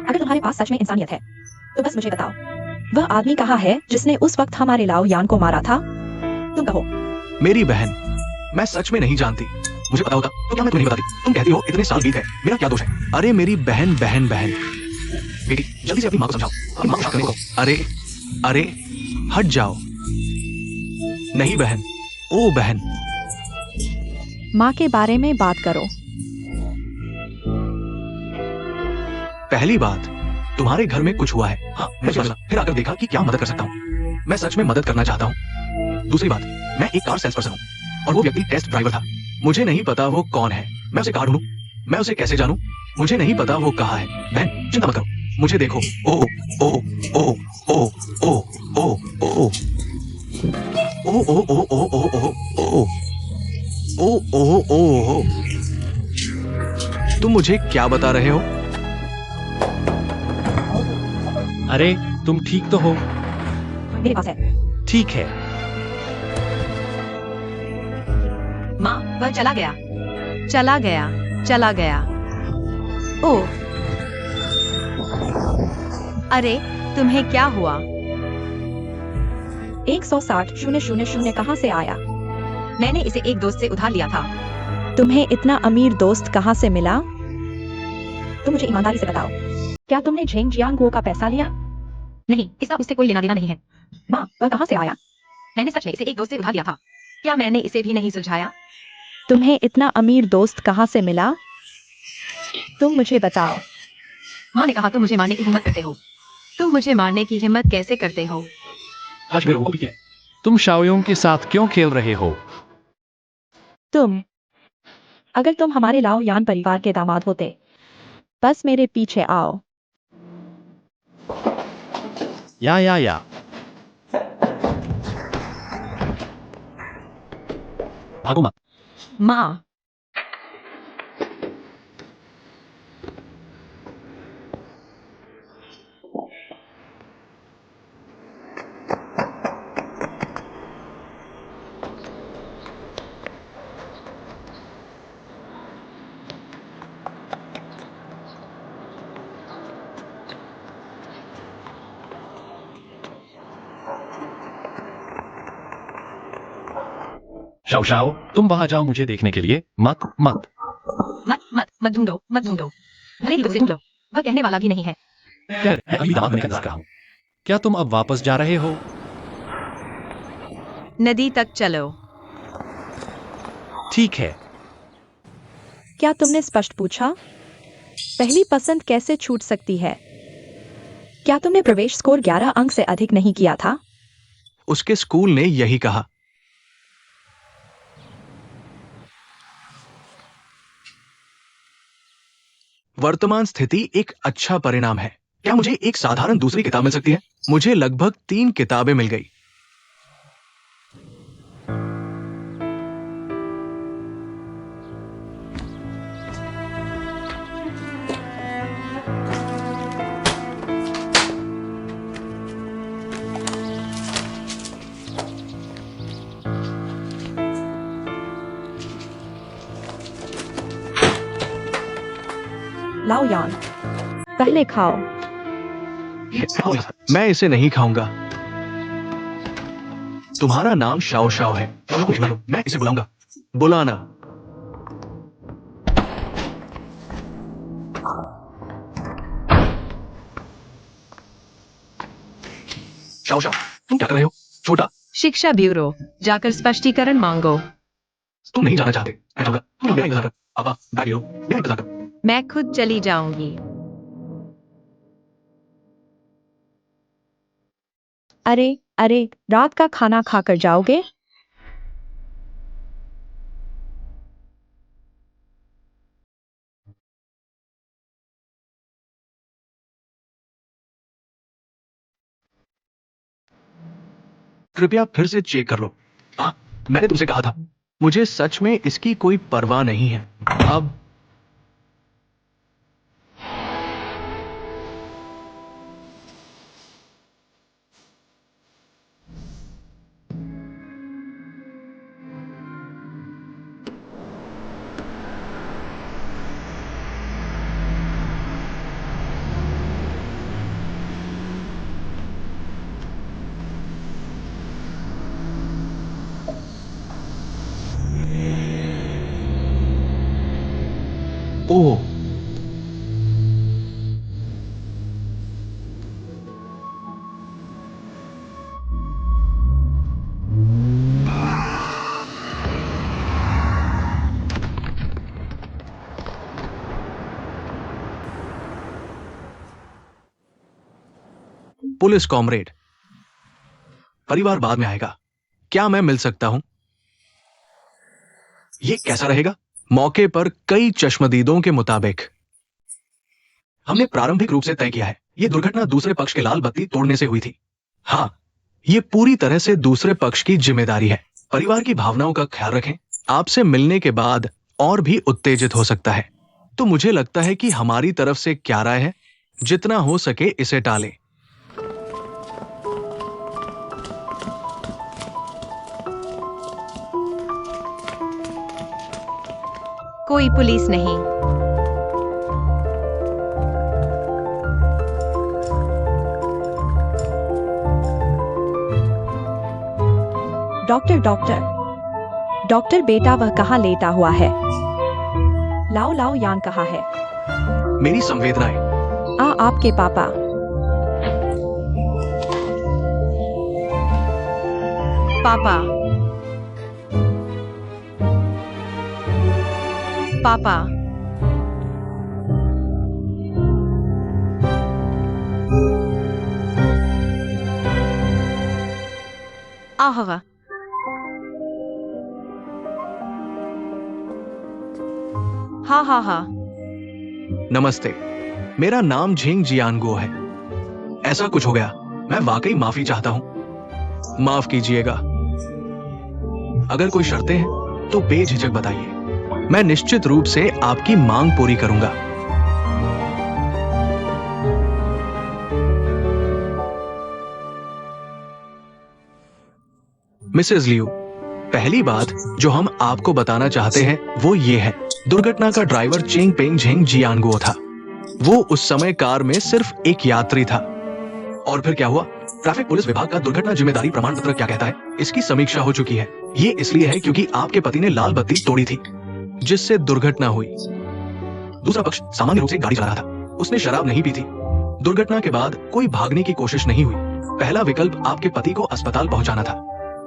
अगर तुम्हारे पास सच में इंसानियत है तो बस मुझे बताओ। वह आदमी कहाँ है जिसने उस वक्त हमारे लाओ यान को मारा था? तुम कहो। मेरी बहन, मैं सच में नहीं जानती। मुझे पता होता तो क्या मैं तुम्हें नहीं बताती? तुम कहती हो इतने साल बीत गए, मेरा क्या दोष है? अरे मेरी बहन बहन बहन, बेटी जल्दी से अपनी माँ को समझाओ, अपनी माँ को शांत करने को कहो। अरे अरे हट जाओ। नहीं बहन, ओ बहन। माँ के बारे में बात करो। पहली बात, तुम्हारे घर में कुछ हुआ है। हाँ, मैं समझा। फिर आकर देखा कि क्या मदद कर सकता हूँ। मैं सच में मदद करना चाहता हूँ। दूसरी बात, मैं एक कार सेल्स पर्सन हूँ और वो व्यक्ति टेस्ट ड्राइवर था। मुझे नहीं पता वो कौन है। मैं उसे कहाँ ढूंढूं? मैं उसे कैसे जानूं? मुझे नहीं पता वो कहाँ है। बहन चिंता मत करो, मुझे देखो। ओ ओ ओ ओ ओ ओ ओ ओ ओ ओ ओ ओ ओ ओ ओ ओ। तुम मुझे क्या बता रहे हो? अरे, तुम ठीक तो हो? मेरे पास है। ठीक है। माँ, वह चला गया। चला गया, चला गया। ओह, अरे, तुम्हें क्या हुआ? 160,000 कहाँ से आया? मैंने इसे एक दोस्त से उधार लिया था। तुम्हें इतना अमीर दोस्त कहाँ से मिला? तुम मुझे ईमानदारी से बताओ, क्या तुमने झेंग जियांगुओ का पैसा लिया? नहीं, इसका उससे कोई लेना देना नहीं है। माँ, वह कहाँ से आया? मैंने सच में इसे एक दोस्त से उधार लिया था। क्या मैंने इसे भी नहीं सुलझाया? तुम्हें इतना अमीर दोस्त कहाँ से मिला? तुम मुझे बताओ। माँ ने कहा तुम मुझे मारने की हिम्मत करते हो। तुम मुझे मारने की हिम्मत कैसे करते हो? आज मेरे को भी है। तुम शाओयोंग के साथ क्यों खेल रहे हो? अगर तुम हमारे लाओ यान परिवार के दामाद होते, बस मेरे पीछे आओ। या। भागो मत। माँ, शाओ शाओ, तुम वहां जाओ मुझे देखने के लिए। मत मत। मत ढूंढो, मत ढूंढो। भले ही उसे ढूंढो, वह कहने वाला भी नहीं है। खैर, मैं अभी दामाद बनने का इंतजार कर रहा हूँ। क्या तुम अब वापस जा रहे हो? नदी तक चलो। ठीक है। क्या तुमने स्पष्ट पूछा? पहली पसंद कैसे छूट सकती है? क्या तुमने प्रवेश स्कोर 11 अंक से अधिक नहीं किया था? उसके स्कूल ने यही कहा। वर्तमान स्थिति एक अच्छा परिणाम है। क्या मुझे एक साधारण दूसरी किताब मिल सकती है? मुझे लगभग 3 किताबें मिल गई। लाओ यान, पहले खाओ। मैं इसे नहीं खाऊंगा। तुम्हारा नाम शाओ शाओ है। मैं इसे बुलाऊंगा। बुलाना। शाओ शाओ, तुम क्या कर रहे हो? छोटा, शिक्षा ब्यूरो जाकर स्पष्टीकरण मांगो। तुम नहीं जाना चाहते, मैं जाऊंगा। तुम मेरा इंतजार कर। पापा, बैग लो, मेरा इंतजार कर। मैं खुद चली जाऊंगी। अरे अरे, रात का खाना खाकर जाओगे? कृपया फिर से चेक कर लो। हाँ, मैंने तुमसे कहा था, मुझे सच में इसकी कोई परवाह नहीं है। अब ओह, पुलिस कॉमरेड, परिवार बाद में आएगा। क्या मैं मिल सकता हूं? ये कैसा रहेगा? मौके पर कई चश्मदीदों के मुताबिक हमने प्रारंभिक रूप से तय किया है, यह दुर्घटना दूसरे पक्ष के लाल बत्ती तोड़ने से हुई थी। हाँ, ये पूरी तरह से दूसरे पक्ष की जिम्मेदारी है। परिवार की भावनाओं का ख्याल रखें। आपसे मिलने के बाद और भी उत्तेजित हो सकता है, तो मुझे लगता है कि हमारी तरफ से क्या राय है, जितना हो सके इसे टालें। कोई पुलिस नहीं। डॉक्टर डॉक्टर डॉक्टर, बेटा वह कहाँ लेटा हुआ है? लाओ लाओ, यान कहाँ है? मेरी संवेदनाएं। आपके पापा। पापा, पापा, आह, हा हा हा। नमस्ते, मेरा नाम झिंग जियानगो है। ऐसा कुछ हो गया, मैं वाकई माफी चाहता हूं। माफ कीजिएगा। अगर कोई शर्तें हैं तो बेझिझक बताइए, मैं निश्चित रूप से आपकी मांग पूरी करूंगा। मिसेस लियू, पहली बात जो हम आपको बताना चाहते हैं वो ये है, दुर्घटना का ड्राइवर चेंग पेंग झेंग जियानगो था। वो उस समय कार में सिर्फ एक यात्री था। और फिर क्या हुआ? ट्रैफिक पुलिस विभाग का दुर्घटना जिम्मेदारी प्रमाण पत्र क्या कहता है? इसकी समीक्षा हो चुकी है। ये इसलिए है क्योंकि आपके पति ने लाल बत्ती तोड़ी थी, जिससे दुर्घटना हुई। दूसरा पक्ष सामान्य रूप से गाड़ी चला रहा था, उसने शराब नहीं पी थी। दुर्घटना के बाद कोई भागने की कोशिश नहीं हुई। पहला विकल्प आपके पति को अस्पताल पहुंचाना था,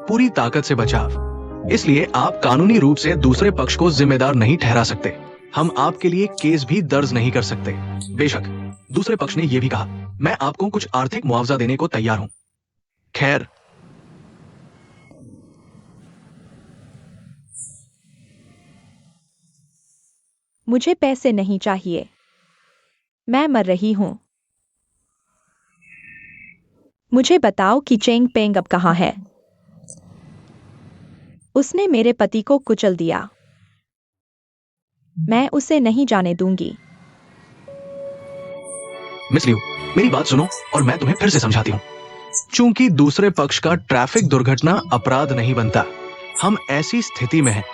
पूरी ताकत से बचाव। इसलिए आप कानूनी रूप से दूसरे पक्ष को जिम्मेदार नहीं ठहरा सकते। हम आपके लिए केस भी दर्ज नहीं कर सकते। बेशक दूसरे पक्ष ने यह भी कहा, मैं आपको कुछ आर्थिक मुआवजा देने को तैयार हूं। खैर, मुझे पैसे नहीं चाहिए, मैं मर रही हूं। मुझे बताओ कि चेंग पेंग अब कहाँ है? उसने मेरे पति को कुचल दिया। मैं उसे नहीं जाने दूंगी। मिस लियू, मेरी बात सुनो और मैं तुम्हें फिर से समझाती हूँ। चूंकि दूसरे पक्ष का ट्रैफिक दुर्घटना अपराध नहीं बनता, हम ऐसी स्थिति में हैं।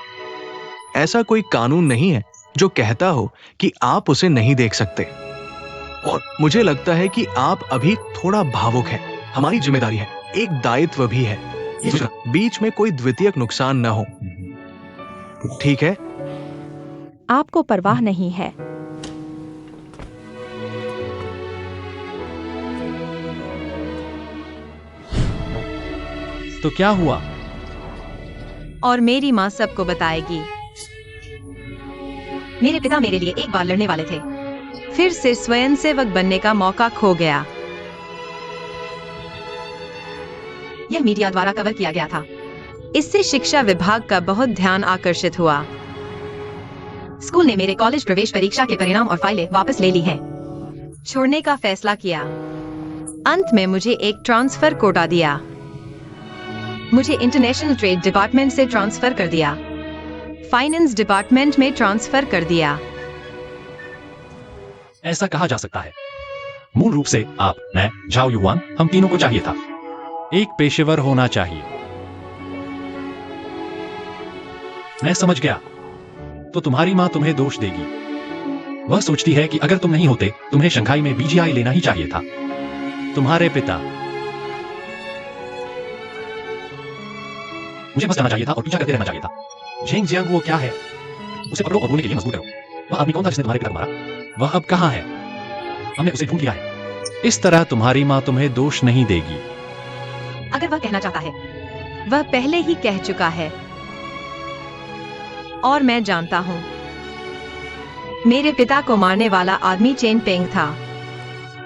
ऐसा कोई कानून नहीं है जो कहता हो कि आप उसे नहीं देख सकते। और मुझे लगता है कि आप अभी थोड़ा भावुक हैं। हमारी जिम्मेदारी है, एक दायित्व भी है, बीच में कोई द्वितीयक नुकसान न हो। ठीक है? आपको परवाह नहीं है। तो क्या हुआ? और मेरी माँ सबको बताएगी। मेरे पिता मेरे लिए एक बार लड़ने वाले थे, फिर से स्वयंसेवक बनने का मौका खो गया। यह मीडिया द्वारा कवर किया गया था। इससे शिक्षा विभाग का बहुत ध्यान आकर्षित हुआ। स्कूल ने मेरे कॉलेज प्रवेश परीक्षा के परिणाम और फाइलें वापस ले ली हैं। छोड़ने का फैसला किया। अंत में मुझे एक ट्रांसफर कोटा दिया। मुझे इंटरनेशनल ट्रेड डिपार्टमेंट से ट्रांसफर कर दिया। फाइनेंस डिपार्टमेंट में ट्रांसफर कर दिया। ऐसा कहा जा सकता है। मूल रूप से आप, मैं, झाओ युआन, हम तीनों को चाहिए था। एक पेशेवर होना चाहिए। मैं समझ गया। तो तुम्हारी माँ तुम्हें दोष देगी। वह सोचती है कि अगर तुम नहीं होते, तुम्हें शंघाई में बीजीआई लेना ही चाहिए था। तुम्हारे पिता। मुझे बस जाना चाहिए था और पीछा करते रहना चाहिए था। झेंग जियांग वो क्या है? उसे पकड़ो और रोने के लिए मजबूर करो। वह आदमी कौन था जिसने तुम्हारे पिता को मारा? वह अब कहाँ है? हमने उसे ढूंढ लिया है। इस तरह तुम्हारी माँ तुम्हें दोष नहीं देगी। अगर वह कहना चाहता है, वह पहले ही कह चुका है। और मैं जानता हूं, मेरे पिता को मारने वाला आदमी चेन पेंग था।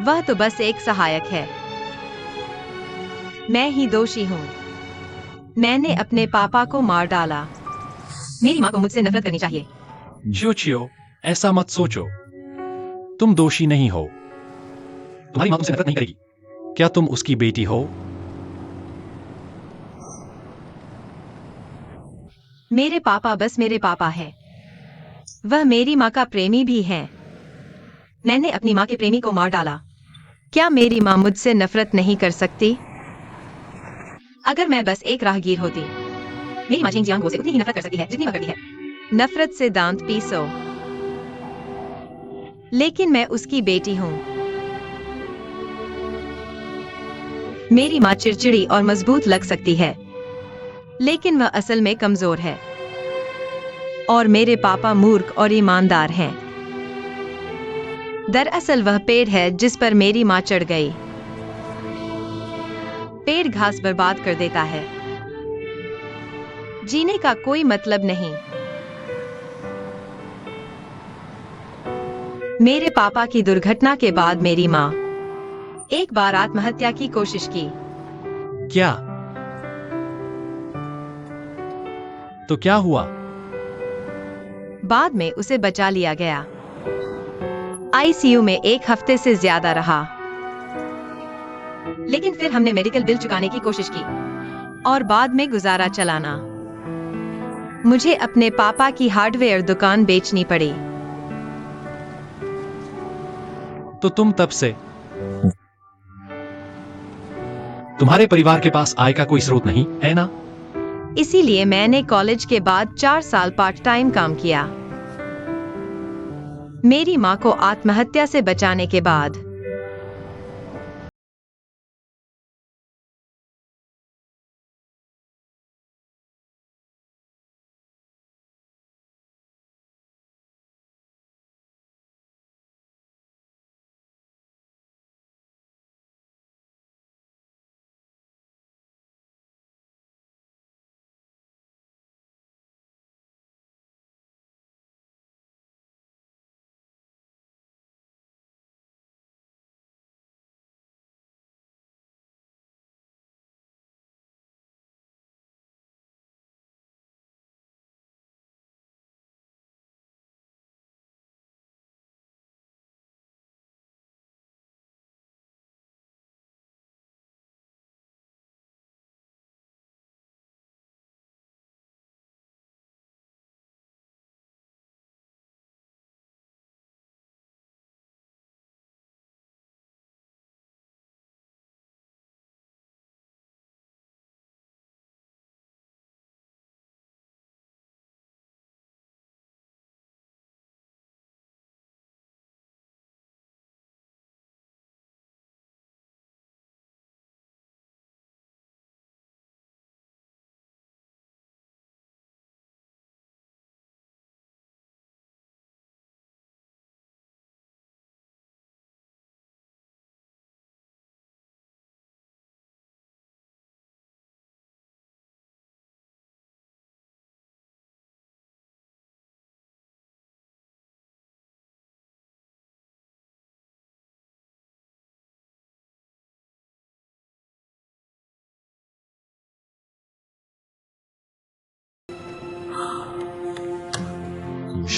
वह तो बस एक सहायक है। मैं ही दोषी हूं। मैंने अपने पापा को मार डाला। मेरी माँ को मुझसे नफरत करनी चाहिए। ज्योचियो, ऐसा मत सोचो। तुम दोषी नहीं हो। तुम्हारी माँ तुमसे नफरत नहीं करेगी। क्या तुम उसकी बेटी हो? मेरे पापा बस मेरे पापा है। वह मेरी माँ का प्रेमी भी है। मैंने अपनी माँ के प्रेमी को मार डाला। क्या मेरी माँ मुझसे नफरत नहीं कर सकती? अगर मैं बस एक राहगीर होती, मेरी माँ जियांग से उतनी ही नफरत कर सकती है जितनी वह करती है। नफरत से दांत पीसो। लेकिन मैं उसकी बेटी हूँ। मेरी माँ चिड़चिड़ी और मजबूत लग सकती है, लेकिन वह असल में कमजोर है। और मेरे पापा मूर्ख और ईमानदार हैं। दरअसल वह पेड़ है जिस पर मेरी माँ चढ़ गई। पेड़ घास बर्बाद कर देता है। जीने का कोई मतलब नहीं। मेरे पापा की दुर्घटना के बाद मेरी माँ एक बार आत्महत्या की कोशिश की। क्या? तो क्या हुआ? बाद में उसे बचा लिया गया। आईसीयू में 1 हफ्ते से ज्यादा रहा। लेकिन फिर हमने मेडिकल बिल चुकाने की कोशिश की और बाद में गुजारा चलाना। मुझे अपने पापा की हार्डवेयर दुकान बेचनी पड़ी। तो तुम तब से तुम्हारे परिवार के पास आय का कोई स्रोत नहीं है ना? इसीलिए मैंने कॉलेज के बाद 4 साल पार्ट टाइम काम किया। मेरी माँ को आत्महत्या से बचाने के बाद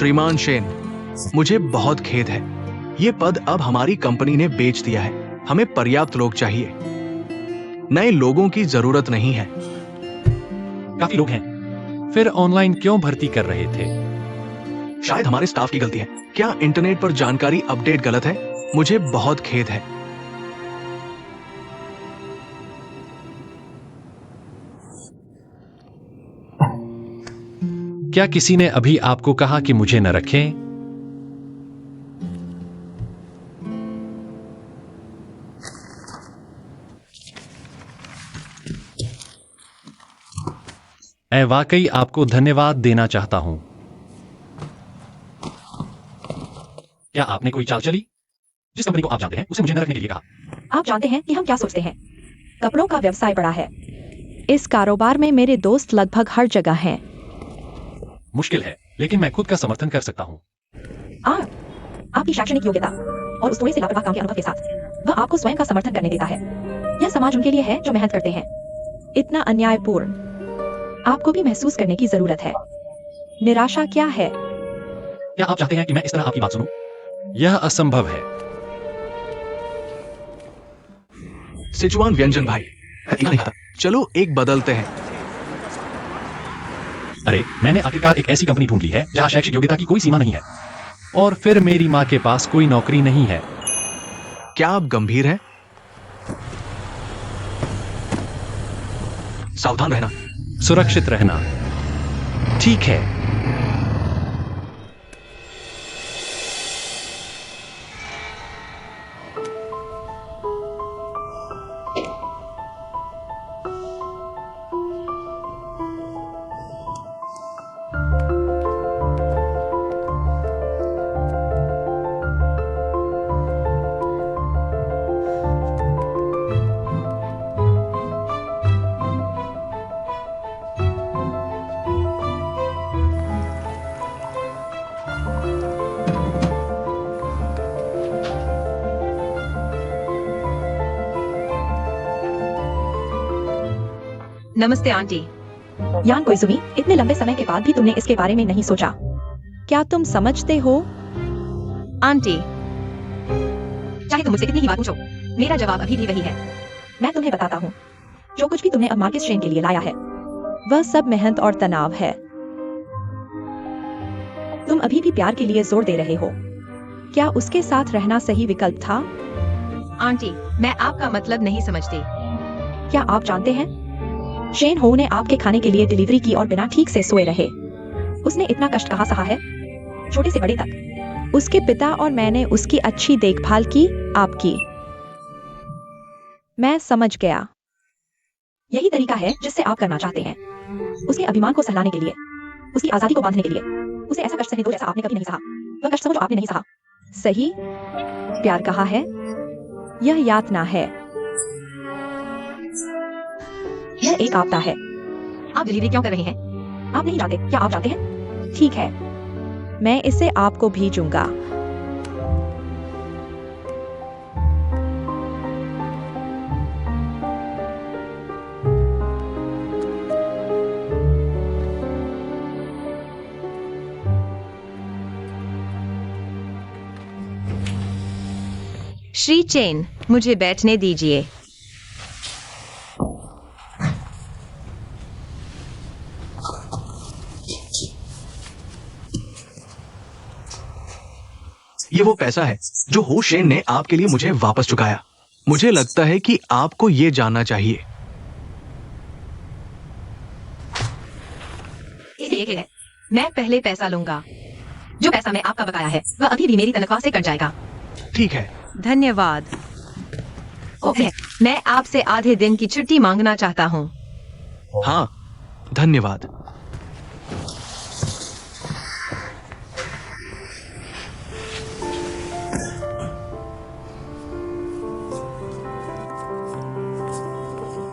श्रीमान शेन, मुझे बहुत खेद है। ये पद अब हमारी कंपनी ने बेच दिया है। हमें पर्याप्त लोग चाहिए, नए लोगों की जरूरत नहीं है। काफी लोग हैं, फिर ऑनलाइन क्यों भर्ती कर रहे थे? शायद हमारे स्टाफ की गलती है। क्या इंटरनेट पर जानकारी अपडेट गलत है? मुझे बहुत खेद है। क्या किसी ने अभी आपको कहा कि मुझे न रखें? मैं वाकई आपको धन्यवाद देना चाहता हूं। क्या आपने कोई चाल चली? जिस कंपनी को आप जानते हैं उसे मुझे न रखने के लिए कहा। आप जानते हैं कि हम क्या सोचते हैं। कपड़ों का व्यवसाय बड़ा है। इस कारोबार में मेरे दोस्त लगभग हर जगह हैं। मुश्किल है, लेकिन मैं खुद का समर्थन कर सकता हूं। आपकी शैक्षणिक योग्यता और उस थोड़े से लापरवाह काम के अनुभव के साथ वह आपको स्वयं का समर्थन करने देता है। यह समाज उनके लिए है जो मेहनत करते हैं। इतना अन्यायपूर्ण। आपको भी महसूस करने की जरूरत है। निराशा क्या है? क्या आप चाहते हैं कि मैं इस तरह आपकी बात सुनूं? यह असंभव है। सिचुआन व्यंजन भाई, नहीं था। चलो एक बदलते हैं। अरे, मैंने आखिरकार एक ऐसी कंपनी ढूंढ ली है जहां शैक्षिक योग्यता की कोई सीमा नहीं है, और फिर मेरी मां के पास कोई नौकरी नहीं है। क्या आप गंभीर हैं? सावधान रहना। सुरक्षित रहना। ठीक है। नमस्ते आंटी। यान कोइजुमी, इतने लंबे समय के बाद भी तुमने इसके बारे में नहीं सोचा। क्या तुम समझते हो? आंटी, चाहे तुम मुझसे कितनी ही बार पूछो, मेरा जवाब अभी भी वही है। मैं तुम्हें बताता हूँ, जो कुछ भी तुमने अब मार्केस श्रेन के लिए लाया है वह सब मेहनत और तनाव है। तुम अभी भी प्यार के लिए जोर दे रहे हो। क्या उसके साथ रहना सही विकल्प था? आंटी, मैं आपका मतलब नहीं समझती। क्या आप जानते हैं, शेन हो ने आपके खाने के लिए डिलीवरी की और बिना ठीक से सोए रहे। उसने इतना कष्ट कहाँ सहा है, छोटे से बड़े तक। उसके पिता और मैंने उसकी अच्छी देखभाल की, आपकी। मैं समझ गया। यही तरीका है जिससे आप करना चाहते हैं। उसके अभिमान को सहलाने के लिए, उसकी आजादी को बांधने के लिए उसे ऐसा कष्ट सहने दो जैसा आपने कभी नहीं सहा। वह कष्ट सहो जो आपने नहीं सहा। सही। प्यार कहाँ है? यह यातना है। यह एक आपदा है। आप डिलीवरी क्यों कर रही हैं? आप नहीं जानते। क्या आप जानते हैं? ठीक है, मैं इसे आपको भेजूंगा। श्री चेन, मुझे बैठने दीजिए। ये वो पैसा है जो हो शेन ने आपके लिए मुझे वापस चुकाया। मुझे लगता है कि आपको ये जानना चाहिए। ये मैं पहले पैसा लूंगा। जो पैसा मैं आपका बकाया है वह अभी भी मेरी तनख्वाह से कट जाएगा। ठीक है। धन्यवाद। ओके, मैं आपसे आधे दिन की छुट्टी मांगना चाहता हूँ। हाँ, धन्यवाद।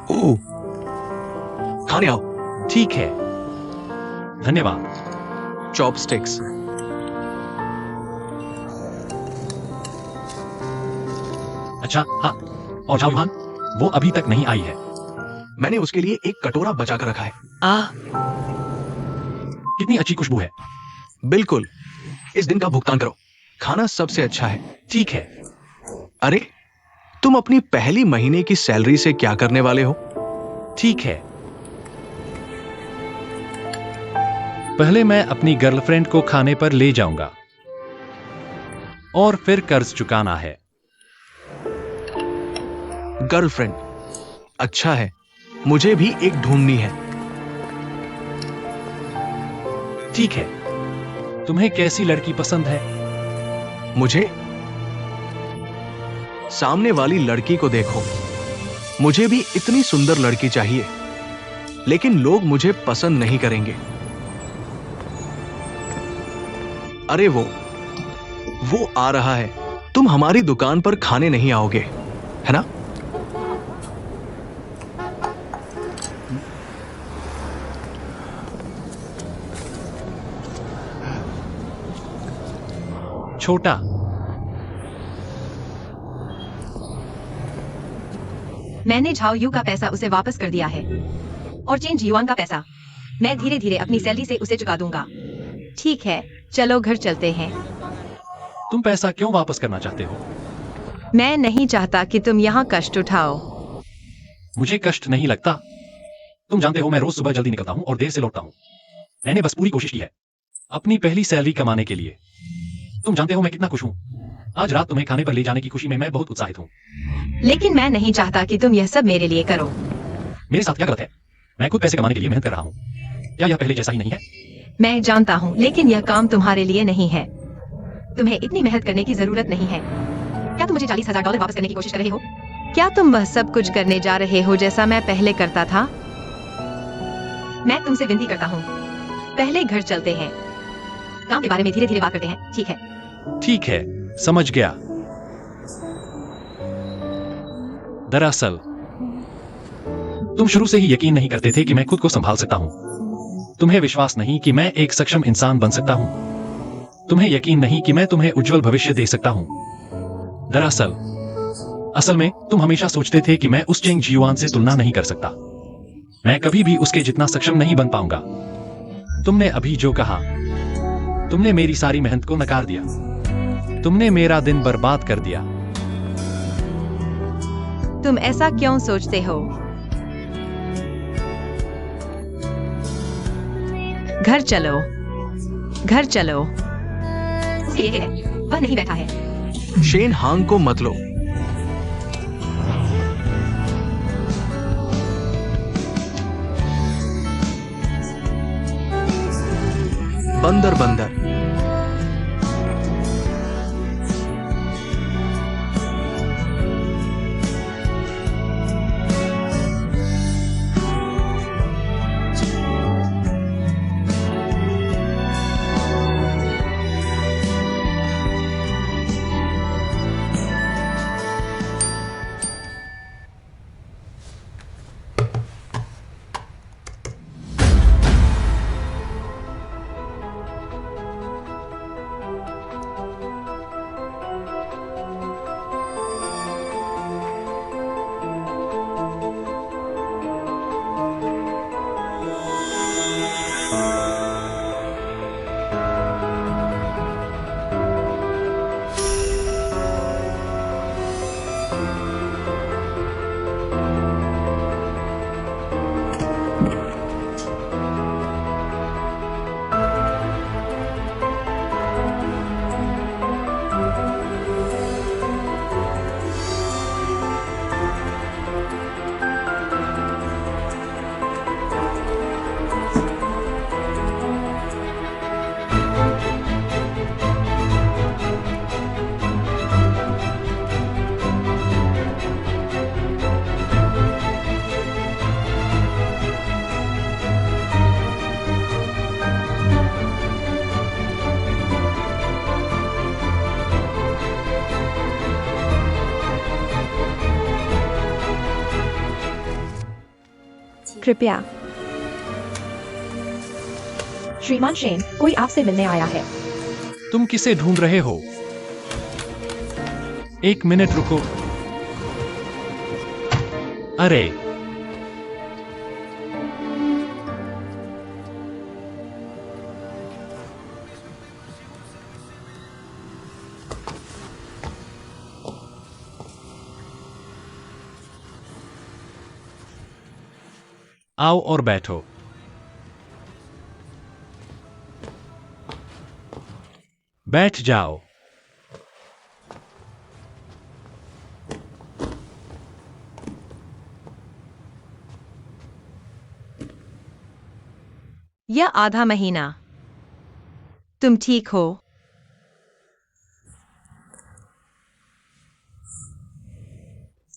ओह, खाने आओ। ठीक है, धन्यवाद। चॉपस्टिक्स। अच्छा, हाँ, और जाओ युहान, वो अभी तक नहीं आई है। मैंने उसके लिए एक कटोरा बचा कर रखा है। कितनी अच्छी खुशबू है। बिल्कुल, इस दिन का भुगतान करो। खाना सबसे अच्छा है। ठीक है। अरे, तुम अपनी पहली महीने की सैलरी से क्या करने वाले हो? ठीक है। पहले मैं अपनी गर्लफ्रेंड को खाने पर ले जाऊंगा और फिर कर्ज चुकाना है। गर्लफ्रेंड? अच्छा है, मुझे भी एक ढूंढनी है। ठीक है। तुम्हें कैसी लड़की पसंद है? मुझे सामने वाली लड़की को देखो। मुझे भी इतनी सुंदर लड़की चाहिए, लेकिन लोग मुझे पसंद नहीं करेंगे। अरे वो आ रहा है। तुम हमारी दुकान पर खाने नहीं आओगे, है ना? छोटा। मैंने झाओ यू का पैसा उसे वापस कर दिया है और चेंज युआन का पैसा मैं धीरे धीरे अपनी सैलरी से उसे चुका दूंगा। ठीक है, चलो घर चलते हैं। तुम पैसा क्यों वापस करना चाहते हो? मैं नहीं चाहता कि तुम यहाँ कष्ट उठाओ। मुझे कष्ट नहीं लगता। तुम जानते हो मैं रोज सुबह जल्दी निकलता हूँ और देर से लौटता हूँ। मैंने बस पूरी कोशिश की है अपनी पहली सैलरी कमाने के लिए। तुम जानते हो मैं कितना खुश हूँ। आज रात तुम्हें खाने पर ले जाने की खुशी में मैं बहुत उत्साहित हूँ। लेकिन मैं नहीं चाहता कि तुम यह सब मेरे लिए करो। मेरे साथ क्या गलत है? मैं खुद पैसे कमाने के लिए मेहनत कर रहा हूँ। क्या यह पहले जैसा ही नहीं है? मैं जानता हूँ, लेकिन यह काम तुम्हारे लिए नहीं है। तुम्हें इतनी मेहनत करने की जरूरत नहीं है। क्या तुम मुझे $40,000 वापस करने की कोशिश कर रहे हो? क्या तुम वह सब कुछ करने जा रहे हो जैसा मैं पहले करता था? मैं तुमसे विनती करता हूँ, पहले घर चलते हैं। काम के बारे में धीरे धीरे बात करते हैं, ठीक है? ठीक है, समझ गया। दरअसल तुम शुरू से ही यकीन नहीं करते थे कि मैं खुद को संभाल सकता हूँ। तुम्हें विश्वास नहीं कि मैं एक सक्षम इंसान बन सकता हूँ। तुम्हें यकीन नहीं कि मैं तुम्हें उज्जवल भविष्य दे सकता हूँ। दरअसल असल में तुम हमेशा सोचते थे कि मैं उस चेंग जियुआन से तुलना नहीं कर सकता। मैं कभी भी उसके जितना सक्षम नहीं बन पाऊंगा। तुमने अभी जो कहा, तुमने मेरी सारी मेहनत को नकार दिया। तुमने मेरा दिन बर्बाद कर दिया। तुम ऐसा क्यों सोचते हो? घर चलो, घर चलो। वह नहीं बैठा है। शेन हांग को मत लो। बंदर बंदर। कृपया। श्रीमान शेन, कोई आपसे मिलने आया है। तुम किसे ढूंढ रहे हो? एक मिनट रुको। अरे आओ और बैठो। बैठ जाओ। यह आधा महीना। तुम ठीक हो?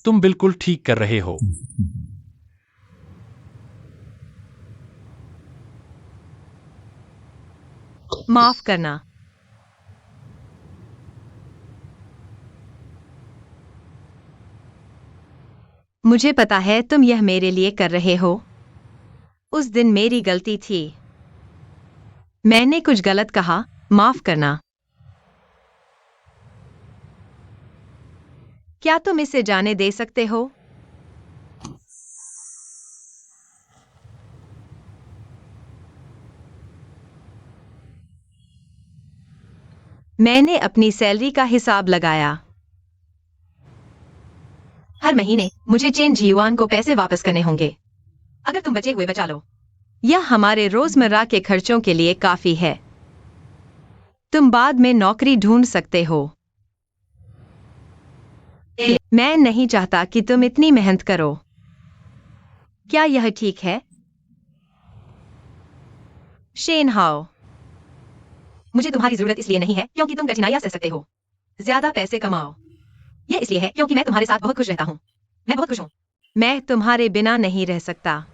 तुम बिल्कुल ठीक कर रहे हो। माफ करना। मुझे पता है तुम यह मेरे लिए कर रहे हो। उस दिन मेरी गलती थी। मैंने कुछ गलत कहा, माफ करना। क्या तुम इसे जाने दे सकते हो? मैंने अपनी सैलरी का हिसाब लगाया। हर महीने मुझे चेन जीवान को पैसे वापस करने होंगे। अगर तुम बचे हुए बचा लो। यह हमारे रोजमर्रा के खर्चों के लिए काफी है। तुम बाद में नौकरी ढूंढ सकते हो। मैं नहीं चाहता कि तुम इतनी मेहनत करो। क्या यह ठीक है? शेन हाओ। मुझे तुम्हारी जरूरत इसलिए नहीं है क्योंकि तुम कठिनाइयां सह सकते हो। ज्यादा पैसे कमाओ। यह इसलिए है क्योंकि मैं तुम्हारे साथ बहुत खुश रहता हूं। मैं बहुत खुश हूं। मैं तुम्हारे बिना नहीं रह सकता।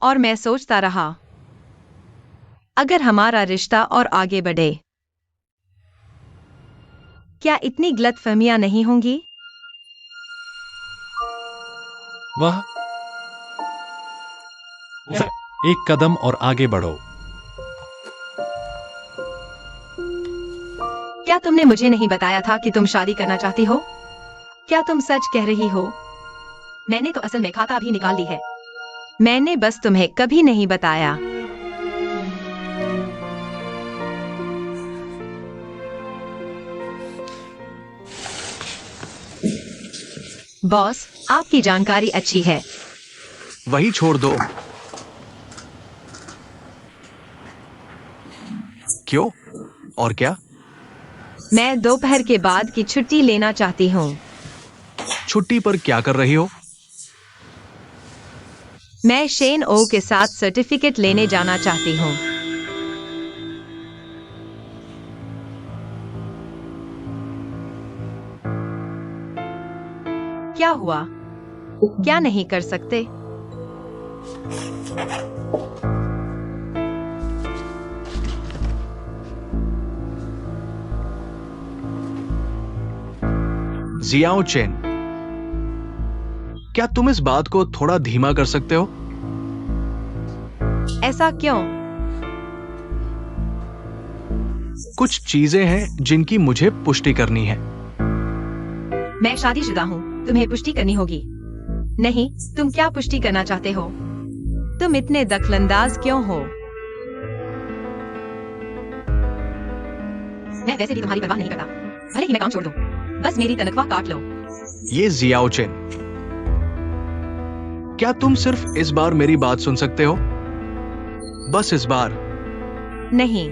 और मैं सोचता रहा, अगर हमारा रिश्ता और आगे बढ़े, क्या इतनी गलतफहमियां नहीं होंगी? वह एक कदम और आगे बढ़ो। क्या तुमने मुझे नहीं बताया था कि तुम शादी करना चाहती हो? क्या तुम सच कह रही हो? मैंने तो असल में खाता भी निकाल ली है। मैंने बस तुम्हें कभी नहीं बताया। बॉस, आपकी जानकारी अच्छी है। वही छोड़ दो। क्यों? और क्या? मैं दोपहर के बाद की छुट्टी लेना चाहती हूँ। छुट्टी पर क्या कर रही हो? मैं शेन ओ के साथ सर्टिफिकेट लेने जाना चाहती हूँ। क्या हुआ? क्या नहीं कर सकते? जियाओ चेन, क्या तुम इस बात को थोड़ा धीमा कर सकते हो? ऐसा क्यों? कुछ चीजें हैं जिनकी मुझे पुष्टि करनी है। मैं शादीशुदा हूँ, तुम्हें पुष्टि करनी होगी। नहीं, तुम क्या पुष्टि करना चाहते हो? तुम इतने दखलंदाज क्यों हो? मैं वैसे भी तुम्हारी परवाह नहीं करता। भले ही मैं काम छोड़ दूं, बस मेरी तनख्वाह काट लो। ये जियाओ चेन, क्या तुम सिर्फ इस बार मेरी बात सुन सकते हो? बस इस बार। नहीं।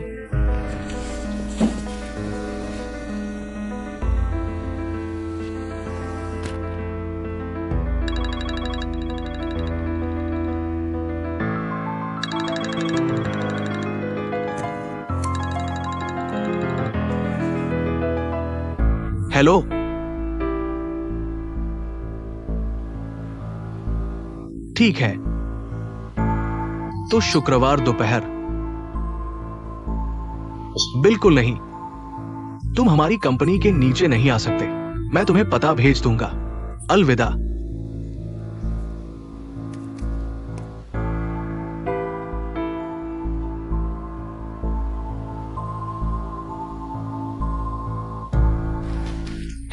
हेलो, ठीक है, तो शुक्रवार दोपहर। बिल्कुल नहीं, तुम हमारी कंपनी के नीचे नहीं आ सकते। मैं तुम्हें पता भेज दूंगा। अलविदा।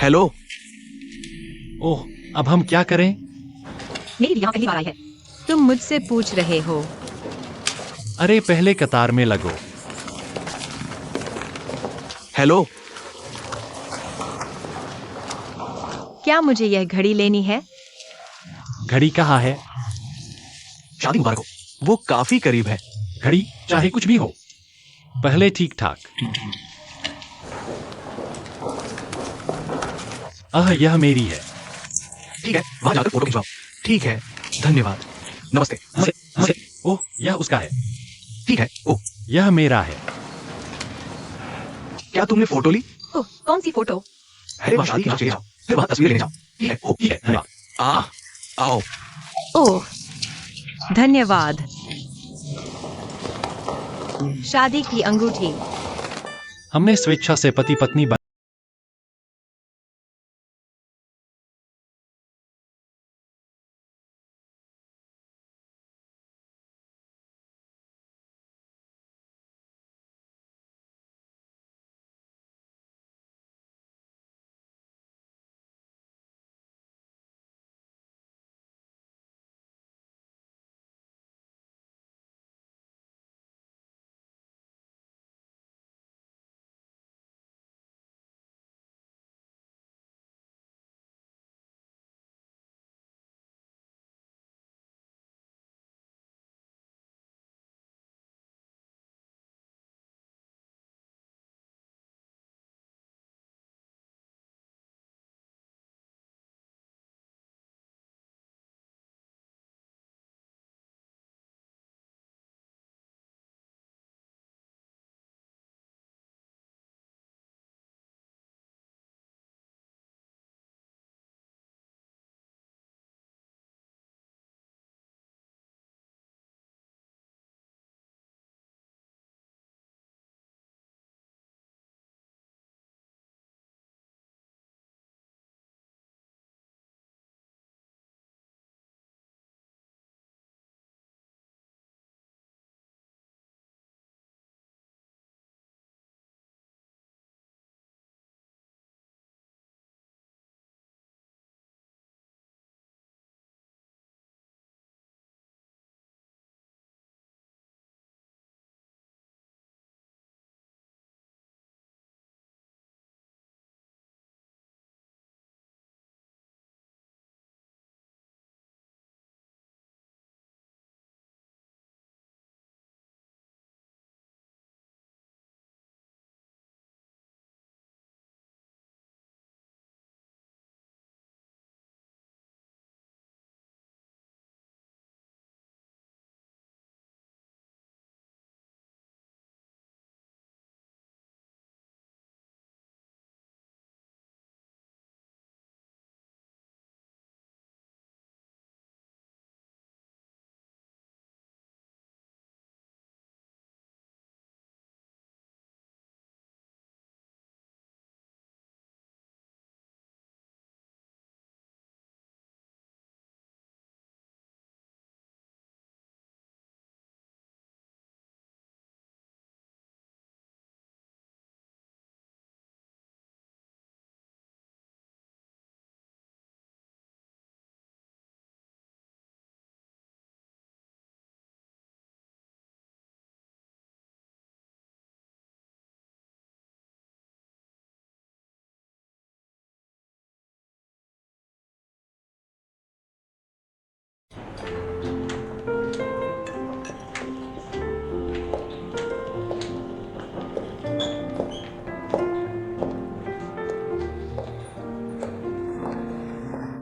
हेलो। ओह, अब हम क्या करें? मेरी भी यहाँ पहली बार आई है। तुम मुझसे पूछ रहे हो? अरे पहले कतार में लगो। हेलो, क्या मुझे यह घड़ी लेनी है? घड़ी कहाँ है? शादी मुबारक हो। वो काफी करीब है। घड़ी चाहे कुछ भी हो, पहले ठीक ठाक। यह मेरी है। ठीक है, वहां जाकर फोटो खिंचवाओ। ठीक है, धन्यवाद। नमस्ते। ओह, यह उसका है। ठीक है। ओह, यह मेरा है। क्या तुमने फोटो ली? ओह, कौन सी फोटो? अरे वहां शादी के यहाँ चले जाओ, फिर वहां तस्वीर लेने जाओ। ठीक है। ओह, ठीक है, धन्यवाद। आओ। ओह, धन्यवाद। शादी की अंगूठी। हमने स्वेच्छा से पति पत्नी बन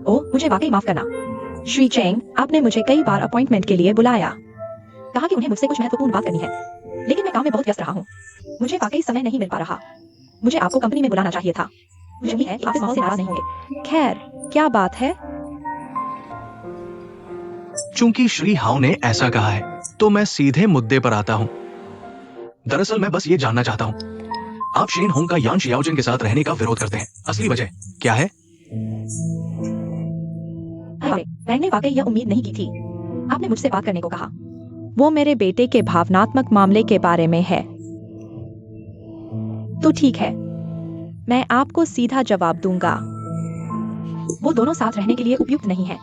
ओह, मुझे वाकई माफ करना। श्री चेंग, आपने मुझे कई बार अपॉइंटमेंट के लिए बुलाया। कहा कि उन्हें मुझसे कुछ महत्वपूर्ण बात करनी है, लेकिन मैं काम में बहुत व्यस्त रहा हूँ। मुझे वाकई समय नहीं मिल पा रहा। मुझे आपको कंपनी में बुलाना चाहिए था। मुझे उम्मीद है कि आप इस बात से नाराज नहीं होंगे। खैर, क्या बात है? चूंकि श्री हाउ ने ऐसा कहा है, तो मैं सीधे मुद्दे पर आता हूँ। दरअसल मैं बस ये जानना चाहता हूँ, आप शेन होंग का यान शियाओजिन के साथ रहने का विरोध करते हैं। असली वजह क्या है? अरे, मैंने वाकई यह उम्मीद नहीं की थी। आपने मुझसे बात करने को कहा। वो मेरे बेटे के भावनात्मक मामले के बारे में है। तो ठीक है, मैं आपको सीधा जवाब दूंगा। वो दोनों साथ रहने के लिए उपयुक्त नहीं है।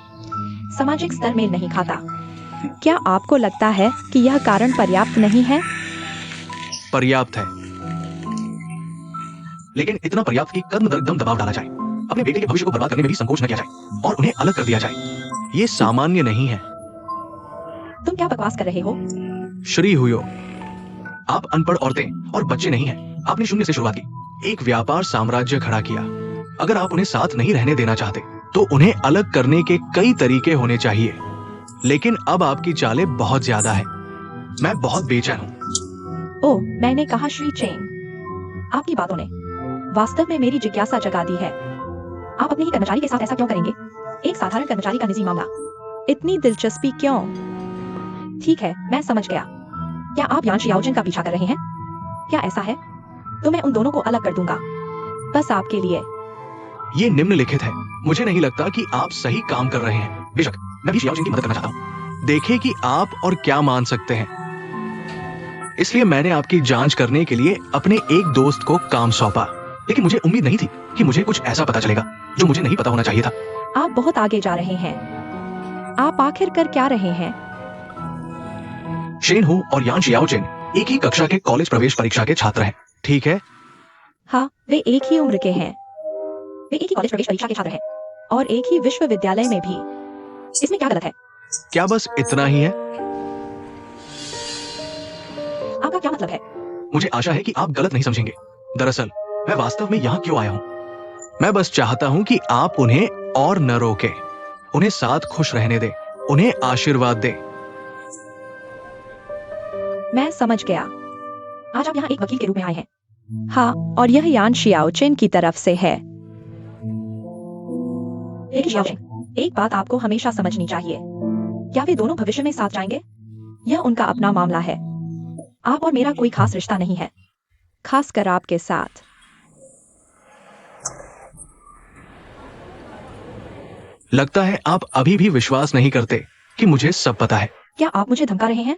सामाजिक स्तर मेल नहीं खाता। क्या आपको लगता है कि यह कारण पर्याप्त नहीं है? पर्याप्त है, लेकिन इतना पर्याप्त कि कदम दर कदम दबाव डाला जाए, अपने बेटे के भविष्य को बर्बाद करने में भी संकोच न किया जाए और उन्हें अलग कर दिया जाए। ये सामान्य नहीं है। तुम क्या बकवास कर रहे हो? श्री हुयो, आप अनपढ़ औरतें और बच्चे नहीं हैं। आपने शून्य से शुरुआत की, एक व्यापार साम्राज्य खड़ा किया। अगर आप उन्हें साथ नहीं रहने देना चाहते तो उन्हें अलग करने के कई तरीके होने चाहिए, लेकिन अब आपकी चालें बहुत ज्यादा है। मैं बहुत बेचैन हूँ। ओह, मैंने कहा श्री चेन, आपकी बातों ने वास्तव में मेरी जिज्ञासा जगा दी है। आप अपने ही कर्मचारी के साथ ऐसा क्यों करेंगे? एक साधारण कर्मचारी का निजी मामला, इतनी दिलचस्पी क्यों? ठीक है, मैं समझ गया। क्या आप यान शियाओजिन का पीछा कर रहे हैं? क्या ऐसा है? तो मैं उन दोनों को अलग कर दूंगा, बस आपके लिए। ये निम्नलिखित है। मुझे नहीं लगता कि आप सही काम कर रहे हैं। बेशक मैं भी शियाओजिन की मदद करना चाहता हूँ। देखें कि आप और क्या मान सकते हैं। इसलिए मैंने आपकी जांच करने के लिए अपने एक दोस्त को काम सौंपा, लेकिन मुझे उम्मीद नहीं थी कि मुझे कुछ ऐसा पता चलेगा जो मुझे नहीं पता होना चाहिए था। आप बहुत आगे जा रहे हैं। आप आखिर कर क्या रहे हैं? शेन हू और यान शियाओजिन एक ही कक्षा के कॉलेज प्रवेश परीक्षा के छात्र हैं, ठीक है? हाँ, वे एक ही उम्र के हैं। वे एक ही कॉलेज प्रवेश परीक्षा के छात्र हैं और एक ही विश्वविद्यालय में भी। इसमें क्या गलत है? क्या बस इतना ही है? आपका क्या मतलब है? मुझे आशा है कि आप गलत नहीं समझेंगे। दरअसल मैं वास्तव में यहाँ क्यों आया हूँ? मैं बस चाहता हूँ कि आप उन्हें और न रोके, उन्हें साथ खुश रहने दे, उन्हें आशीर्वाद दे। मैं समझ गया। आज आप यहाँ एक वकील के रूप में आए हैं। हाँ, और यह यान शियाओचेन की तरफ से है। लेकिन शियाओचेन, एक बात आपको हमेशा समझनी चाहिए। क्या वे दोनों भविष्य में साथ जाएंगे? यह उनका अपना मामला है। आप और मेरा कोई खास रिश्ता नहीं है, खासकर आपके साथ। लगता है आप अभी भी विश्वास नहीं करते कि मुझे सब पता है। क्या आप मुझे धमका रहे हैं?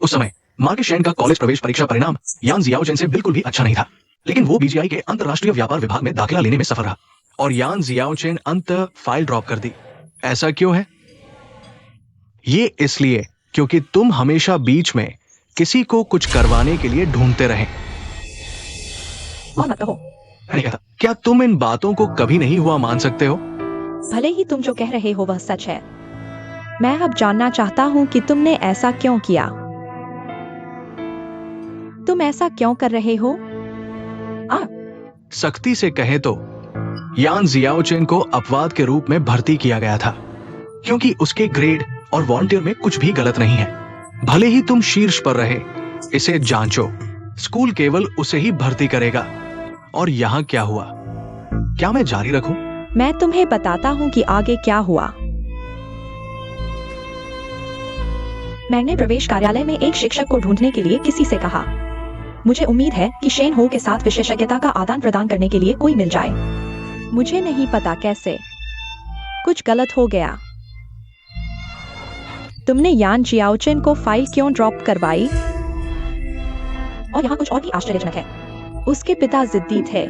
उस समय मार्केट शेन का कॉलेज प्रवेश परीक्षा परिणाम यान जियाओजिन से बिल्कुल भी अच्छा नहीं था, लेकिन वो बीजीआई के अंतरराष्ट्रीय व्यापार विभाग में दाखिला लेने में सफल रहा और यान जियाओजिन अंत फाइल ड्रॉप कर दी। ऐसा क्यों है? ये इसलिए क्योंकि तुम हमेशा बीच में किसी को कुछ करवाने के लिए ढूंढते रहे। और मत कहो। मैंने कहा था, क्या तुम इन बातों को कभी नहीं हुआ मान सकते हो? भले ही तुम जो कह रहे हो वह सच है, मैं अब जानना चाहता हूँ कि तुमने ऐसा क्यों किया। तुम ऐसा क्यों कर रहे हो? सख्ती से कहें तो यान जियाओजिन को अपवाद के रूप में भर्ती किया गया था, क्योंकि उसके ग्रेड और वॉलंटियर में कुछ भी गलत नहीं है। भले ही तुम शीर्ष पर रहे, इसे जांचो। स्कूल केवल उसे ही भर्ती करेगा। और यहाँ क्या हुआ? क्या मैं जारी रखूं? मैं तुम्हें बताता हूँ कि आगे क्या हुआ। मैंने प्रवेश कार्यालय में एक शिक्षक को ढूंढने के लिए किसी से कहा। मुझे उम्मीद है कि शेन हो के साथ विशेषज्ञता का आदान प्रदान करने के लिए कोई मिल जाए। मुझे नहीं पता कैसे कुछ गलत हो गया। तुमने यान जियाओजिन को फाइल क्यों ड्रॉप करवाई? और यहाँ कुछ और भी आश्चर्यजनक है। उसके पिता जिद्दी थे।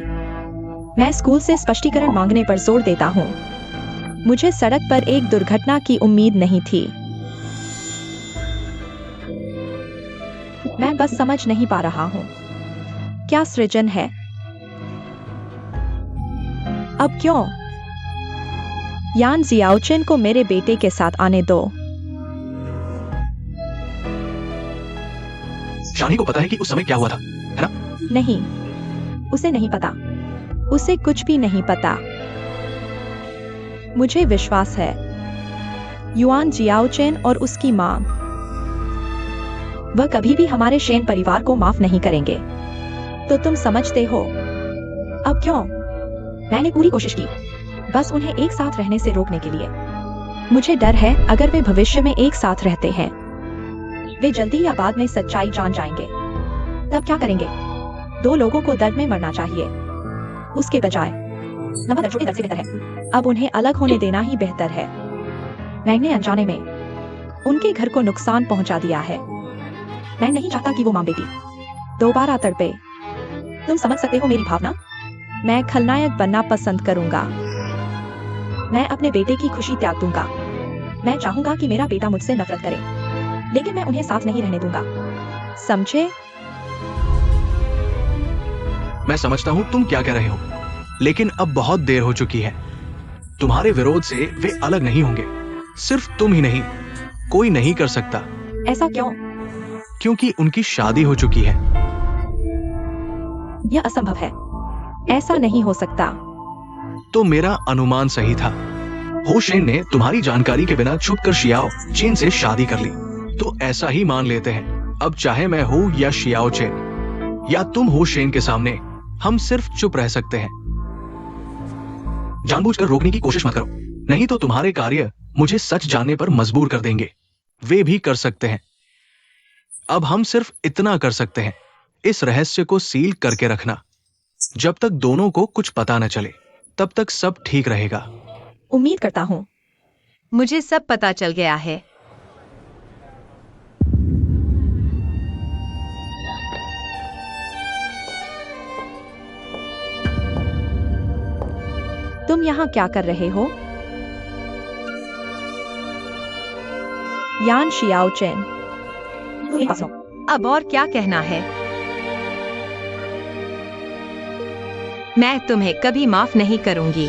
मैं स्कूल से स्पष्टीकरण मांगने पर जोर देता हूँ। मुझे सड़क पर एक दुर्घटना की उम्मीद नहीं थी। मैं बस समझ नहीं पा रहा हूँ, क्या सृजन है? अब क्यों? यान जियाओजिन को मेरे बेटे के साथ आने दो। शानी को पता है कि उस समय क्या हुआ था, है ना? नहीं, उसे नहीं पता। उसे कुछ भी नहीं पता। मुझे विश्वास है युआन जियाओजिन और उसकी मां, वह कभी भी हमारे शेन परिवार को माफ नहीं करेंगे। तो तुम समझते हो। अब क्यों? मैंने पूरी कोशिश की, बस उन्हें एक साथ रहने से रोकने के लिए। मुझे डर है अगर वे भविष्य में एक साथ रहते हैं, वे जल्दी या बाद में सच्चाई जान जाएंगे। तब क्या करेंगे? दो लोगों को दर्द में मरना चाहिए, उसके बजाय लंबा दर्द छोटे दर्द से बेहतर है। अब उन्हें अलग होने देना ही बेहतर है। मैंने अनजाने में उनके घर को नुकसान पहुंचा दिया है। मैं नहीं चाहता कि वो मां बेटी दोबारा तड़पे। तुम समझ सकते हो मेरी भावना? मैं खलनायक बनना पसंद करूंगा। मैं अपने बेटे की खुशी त्याग दूंगा, मैं चाहूंगा कि मेरा बेटा मुझसे नफरत करे, लेकिन मैं उन्हें साथ नहीं रहने दूंगा। समझे? मैं समझता हूँ तुम क्या कह रहे हो, लेकिन अब बहुत देर हो चुकी है। तुम्हारे विरोध से वे अलग नहीं होंगे। सिर्फ तुम ही नहीं, कोई नहीं कर सकता, ऐसा क्यों? क्योंकि उनकी शादी हो चुकी है। यह असंभव है, ऐसा नहीं हो सकता। तो मेरा अनुमान सही था। हो शेन ने तुम्हारी जानकारी के बिना छुपकर शियाओ चेन से शादी कर ली। तो ऐसा ही मान लेते हैं। अब चाहे मैं हूं या शियाओ चेन या तुम हो शेन के सामने, हम सिर्फ चुप रह सकते हैं। जानबूझकर रोकने की कोशिश मत करो, नहीं तो तुम्हारे कार्य मुझे सच जानने पर मजबूर कर देंगे। वे भी कर सकते हैं। अब हम सिर्फ इतना कर सकते हैं, इस रहस्य को सील करके रखना। जब तक दोनों को कुछ पता न चले, तब तक सब ठीक रहेगा। उम्मीद करता हूँ। मुझे सब पता चल गया है। तुम यहाँ क्या कर रहे हो? यान शियाओ चेन, मेरे पास आओ। अब और क्या कहना है? मैं तुम्हें कभी माफ नहीं करूंगी।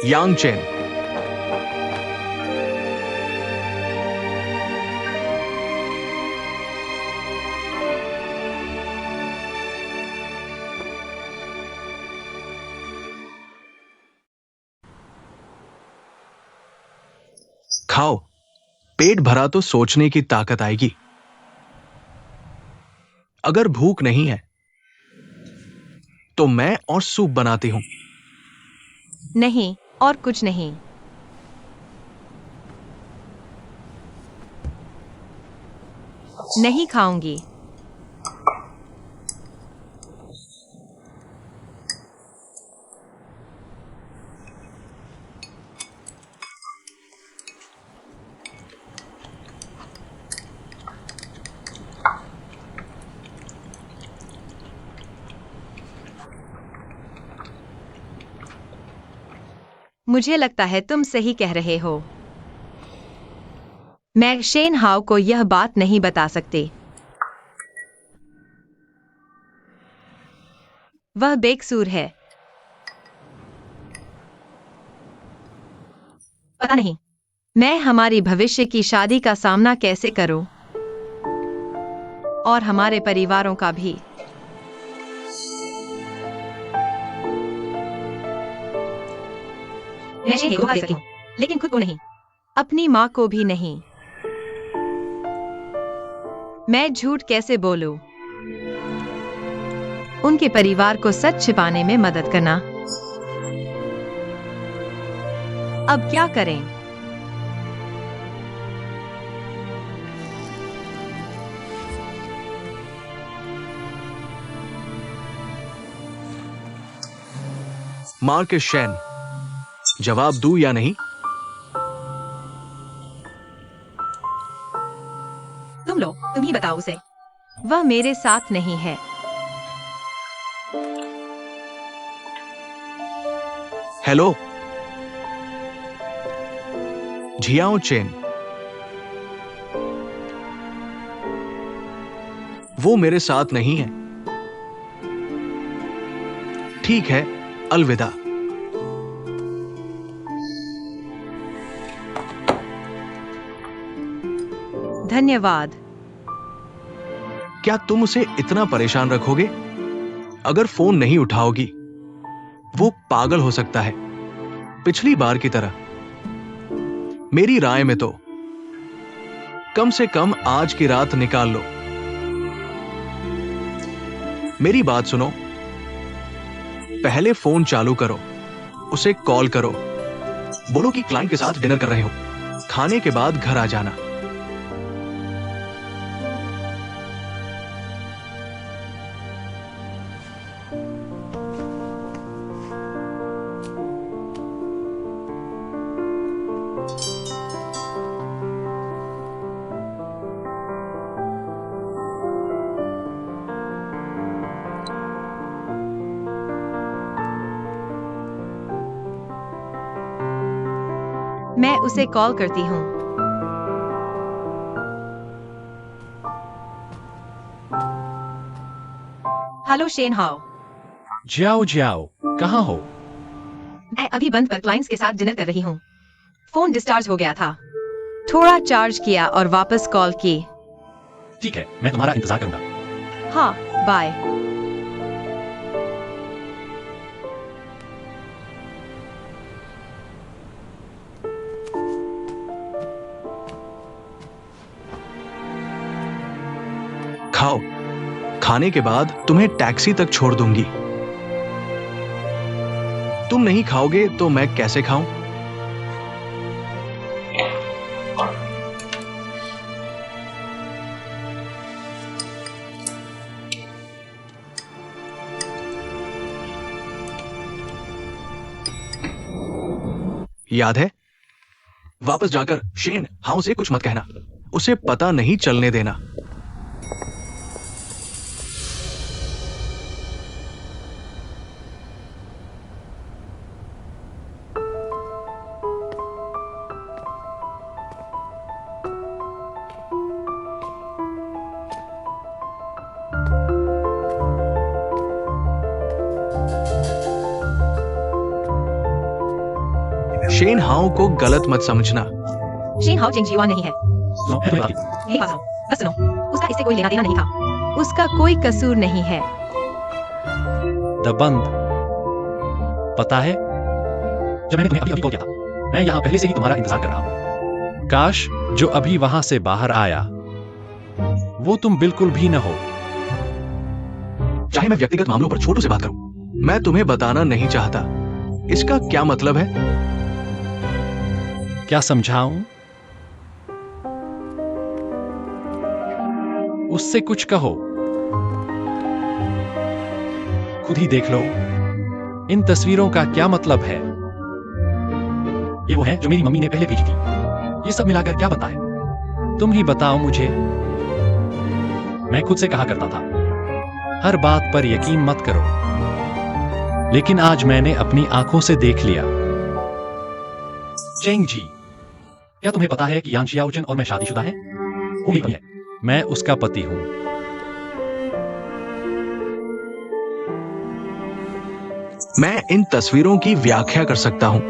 यांग चेन, खाओ, पेट भरा तो सोचने की ताकत आएगी। अगर भूख नहीं है तो मैं और सूप बनाती हूं। नहीं, और कुछ नहीं। नहीं खाऊंगी। मुझे लगता है तुम सही कह रहे हो। मैं शेन हाउ को यह बात नहीं बता सकती। वह बेकसूर है। पता नहीं मैं हमारी भविष्य की शादी का सामना कैसे करूं, और हमारे परिवारों का भी। मैं शेन को देती हूं, लेकिन खुद को नहीं, अपनी माँ को भी नहीं। मैं झूठ कैसे बोलूं? उनके परिवार को सच छिपाने में मदद करना। अब क्या करें? मार्कस शेन, जवाब दूं या नहीं? तुम ही बताओ उसे। वह मेरे साथ नहीं है। हेलो झियाओ चेन, वो मेरे साथ नहीं है। ठीक है, अलविदा। धन्यवाद। क्या तुम उसे इतना परेशान रखोगे? अगर फोन नहीं उठाओगी, वो पागल हो सकता है, पिछली बार की तरह। मेरी राय में तो कम से कम आज की रात निकाल लो। मेरी बात सुनो, पहले फोन चालू करो, उसे कॉल करो, बोलो कि क्लाइंट के साथ डिनर कर रहे हो, खाने के बाद घर आ जाना। मैं उसे कॉल करती हूँ। Hello Shen Hao. Jiao Jiao, कहाँ हो? मैं अभी बंद पर क्लाइंट्स के साथ डिनर कर रही हूँ। फोन डिस्चार्ज हो गया था। थोड़ा चार्ज किया और वापस कॉल की। ठीक है, मैं तुम्हारा इंतजार करूंगा। हाँ, बाय। खाओ। खाने के बाद तुम्हें टैक्सी तक छोड़ दूंगी। तुम नहीं खाओगे तो मैं कैसे खाऊं? याद है? वापस जाकर शेन हाउ से कुछ मत कहना। उसे पता नहीं चलने देना। शेन हाउ को गलत मत समझना। शेन हाउ चिंगजीवा नहीं है। सुनो, मैं तुम्हें बता दूं। यही बात सुनो, बस सुनो। उसका इससे कोई लेना देना नहीं था। उसका कोई कसूर नहीं है। दबंग, पता है, जब मैंने तुम्हें अभी अभी कॉल किया था, मैं यहाँ पहले से ही तुम्हारा इंतजार कर रहा हूँ। काश जो अभी वहां से बाहर आया वो तुम बिल्कुल भी न हो। चाहे मैं व्यक्तिगत मामलों पर छोटू से बात करूं, मैं तुम्हें बताना नहीं चाहता। इसका क्या मतलब है? क्या समझाऊं? उससे कुछ कहो। खुद ही देख लो। इन तस्वीरों का क्या मतलब है? ये वो है जो मेरी मम्मी ने पहले भेजी थी। ये सब मिलाकर क्या बनता है? तुम ही बताओ मुझे। मैं खुद से कहा करता था, हर बात पर यकीन मत करो। लेकिन आज मैंने अपनी आंखों से देख लिया। चेंग जी, क्या तुम्हें पता है कि यांग शियाओचन और मैं शादीशुदा हैं? वो मेरी पत्नी है। मैं उसका पति हूं। मैं इन तस्वीरों की व्याख्या कर सकता हूं।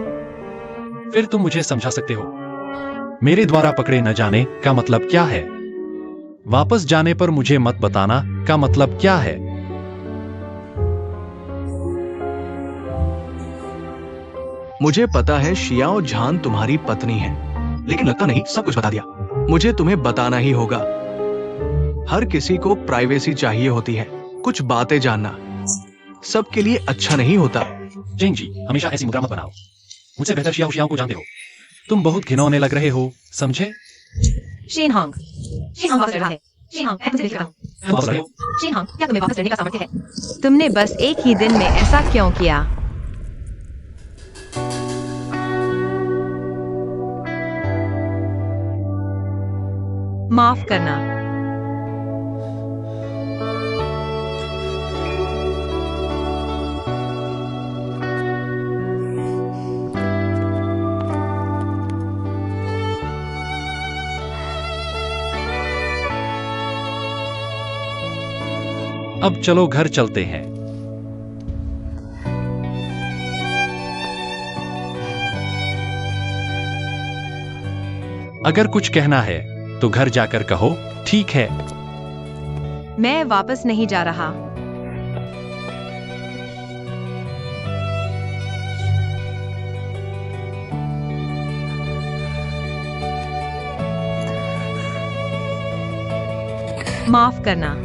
फिर तुम मुझे समझा सकते हो। मेरे द्वारा पकड़े न जाने का मतलब क्या है? वापस जाने पर मुझे मत बताना का मतलब क्या है? मुझे पता है शियाओ झान तुम्हारी पत्नी है, लेकिन लगता नहीं सब कुछ बता दिया। मुझे तुम्हें बताना ही होगा। हर किसी को प्राइवेसी चाहिए होती है। कुछ बातें जानना सबके लिए अच्छा नहीं होता। चेंग जी, हमेशा ऐसी मुद्रा मत बनाओ। मुझसे बेहतर शियाओ शियाओ को जानते हो। तुम बहुत घिनौने लग रहे हो, समझे? शेन हांग वापस लड़ रहा है। शेन हांग, मैं तुमसे भेज रहा हूँ। तुम वापस रहे हो? शेन हांग, क्या तुम्हें वापस लड़ने का सामर्थ्य है? तुमने बस एक ही दिन में ऐसा क्यों किया? माफ करना। अब चलो घर चलते हैं। अगर कुछ कहना है तो घर जाकर कहो, ठीक है? मैं वापस नहीं जा रहा। माफ करना।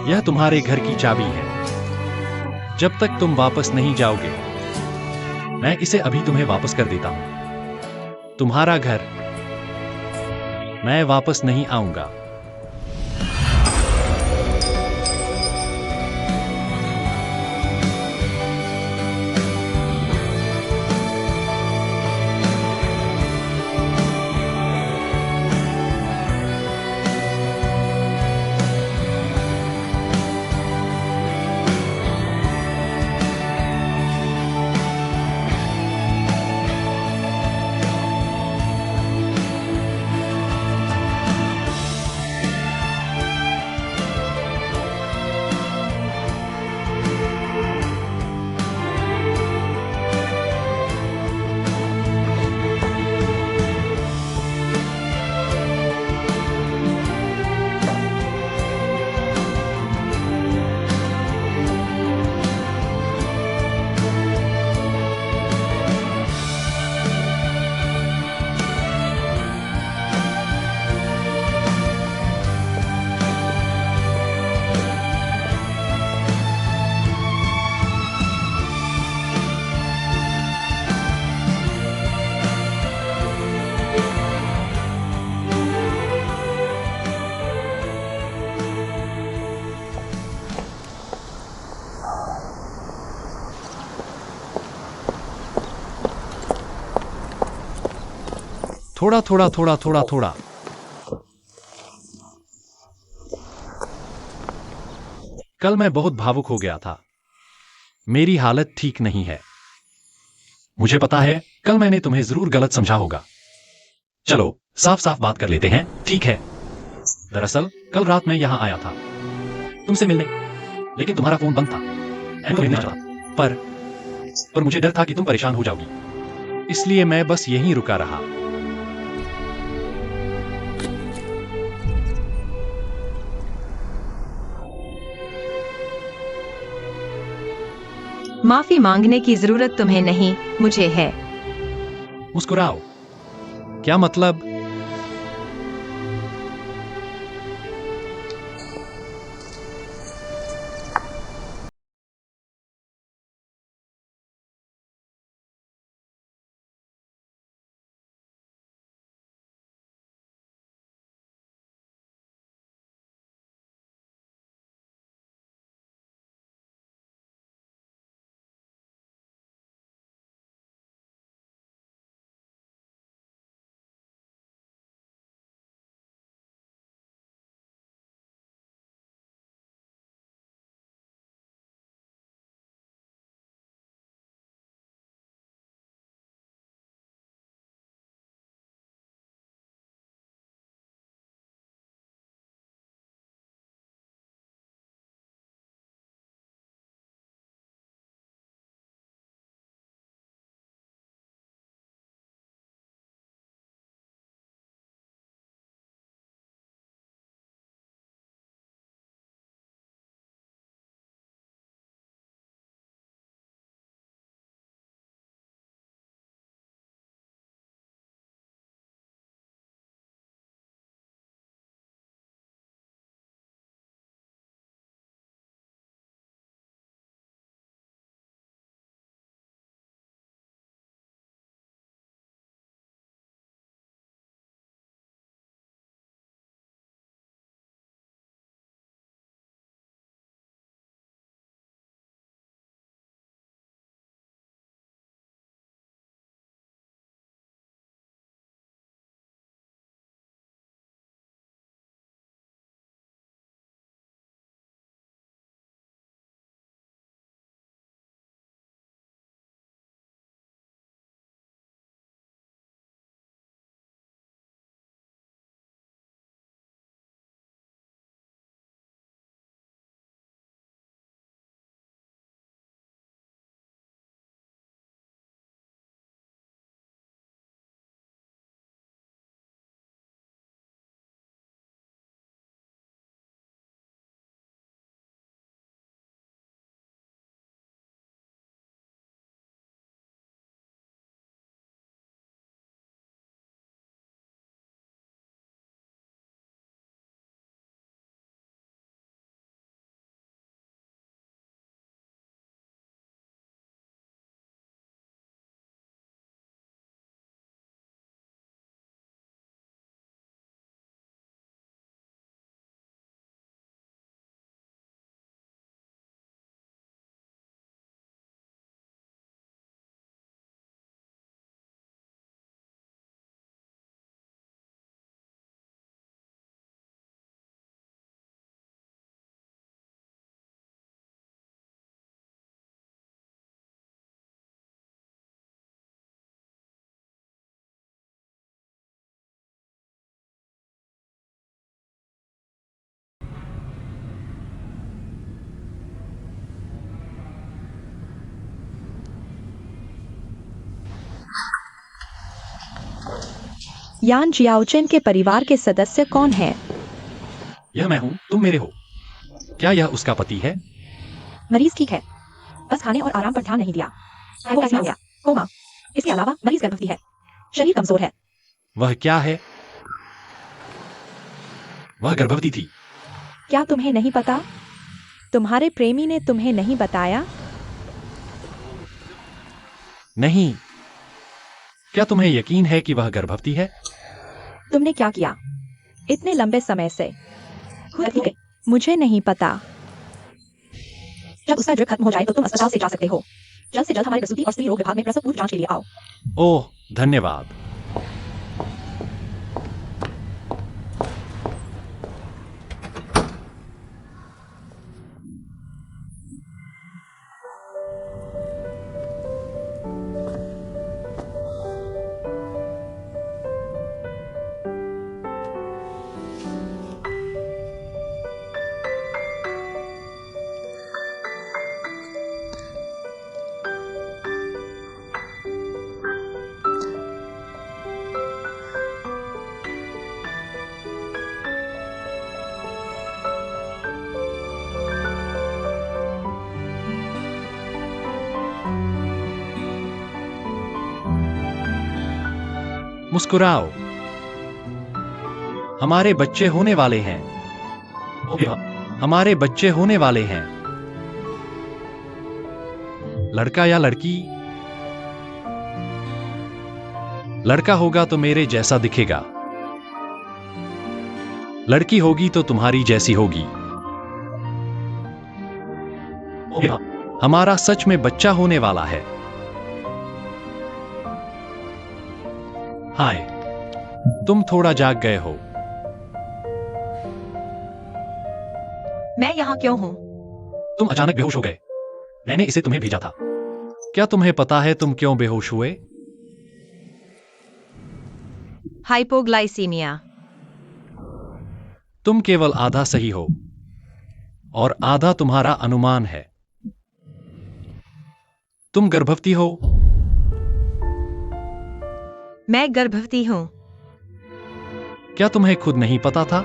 यह तुम्हारे घर की चाबी है। जब तक तुम वापस नहीं जाओगे, मैं इसे अभी तुम्हें वापस कर देता हूं। तुम्हारा घर। मैं वापस नहीं आऊंगा। थोड़ा थोड़ा थोड़ा थोड़ा थोड़ा। कल मैं बहुत भावुक हो गया था। मेरी हालत ठीक नहीं है। मुझे पता है कल मैंने तुम्हें जरूर गलत समझा होगा। चलो साफ साफ बात कर लेते हैं, ठीक है? दरअसल कल रात मैं यहां आया था तुमसे मिलने, लेकिन तुम्हारा फोन बंद था। मैं तो मिलना चाहा, पर मुझे डर था कि तुम परेशान हो जाओगी, इसलिए मैं बस यहीं रुका रहा। माफी मांगने की जरूरत तुम्हें नहीं, मुझे है। मुस्कुराओ। क्या मतलब? यान जियाओचेन के परिवार के सदस्य कौन हैं? यह मैं हूं, तुम मेरे हो। क्या यह उसका पति है? मरीज ठीक है, बस खाने और आराम पर ध्यान नहीं दिया। वो ऐसा हो गया, कोमा। इसके अलावा मरीज गर्भवती है, शरीर कमजोर है। वह क्या है? वह गर्भवती थी। क्या तुम्हें नहीं पता? तुम्हारे प्रेमी ने तुम्हें नहीं बताया? नहीं। क्या तुम्हें यकीन है कि वह गर्भवती है? तुमने क्या किया इतने लंबे समय से? खुद ही? मुझे नहीं पता। जब उसका ड्रिप खत्म हो जाए तो तुम अस्पताल से जा सकते हो। जल्द से जल्द हमारे प्रसूति और स्त्री रोग विभाग में प्रसव पूर्व जांच के लिए आओ। ओह, धन्यवाद। मुस्कुराओ। हमारे बच्चे होने वाले हैं। हमारे बच्चे होने वाले हैं। लड़का या लड़की? लड़का होगा तो मेरे जैसा दिखेगा। लड़की होगी तो तुम्हारी जैसी होगी। हमारा सच में बच्चा होने वाला है। हाय, तुम थोड़ा जाग गए हो। मैं यहाँ क्यों हूँ? तुम अचानक बेहोश हो गए। मैंने इसे तुम्हें भेजा था। क्या तुम्हें पता है तुम क्यों बेहोश हुए? हाइपोग्लाइसीमिया। तुम केवल आधा सही हो और आधा तुम्हारा अनुमान है। तुम गर्भवती हो। मैं गर्भवती हूँ। क्या तुम्हें खुद नहीं पता था?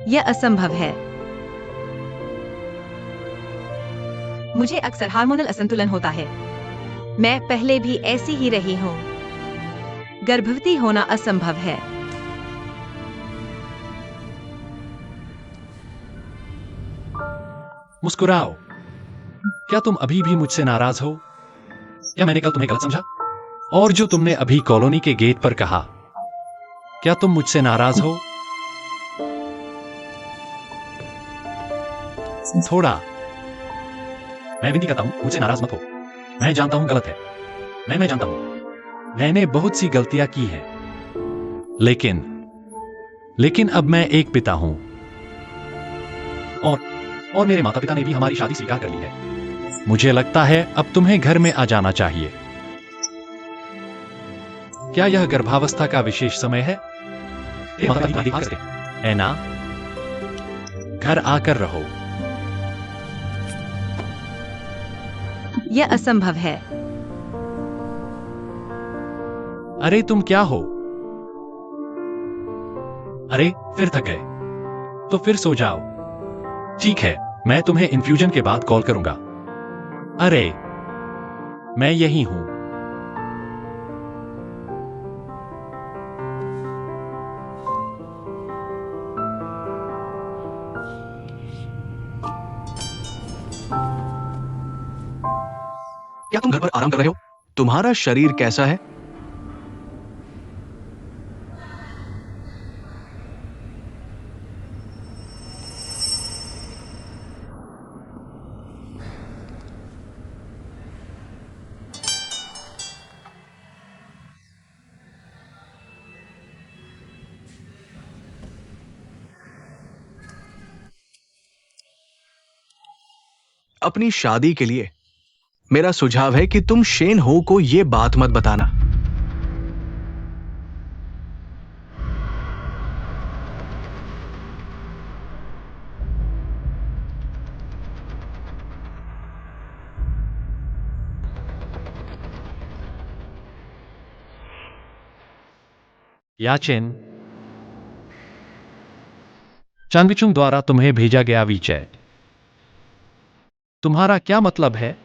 यह असंभव है। मुझे अक्सर हार्मोनल असंतुलन होता है। मैं पहले भी ऐसी ही रही हूँ। गर्भवती होना असंभव है। मुस्कुराओ। क्या तुम अभी भी मुझसे नाराज हो? क्या मैंने कल तुम्हें गलत समझा? और जो तुमने अभी कॉलोनी के गेट पर कहा, क्या तुम मुझसे नाराज हो? थोड़ा। मैं विनती करता हूं, मुझसे नाराज मत हो। मैं जानता हूं गलत है। मैं जानता हूं मैंने बहुत सी गलतियां की हैं। लेकिन अब मैं एक पिता हूं। और मेरे माता पिता ने भी हमारी शादी स्वीकार कर ली है। मुझे लगता है अब तुम्हें घर में आ जाना चाहिए। क्या यह गर्भावस्था का विशेष समय है? माता पिता देखभाल करते हैं ना? घर आकर रहो। यह असंभव है। अरे तुम क्या हो? अरे फिर थक गए तो फिर सो जाओ। ठीक है, मैं तुम्हें इन्फ्यूजन के बाद कॉल करूंगा। अरे मैं यही हूं। क्या तुम घर पर आराम कर रहे हो? तुम्हारा शरीर कैसा है? अपनी शादी के लिए मेरा सुझाव है कि तुम शेन हो को यह बात मत बताना। याचिन, चांगविचुंग द्वारा तुम्हें भेजा गया विचय। तुम्हारा क्या मतलब है?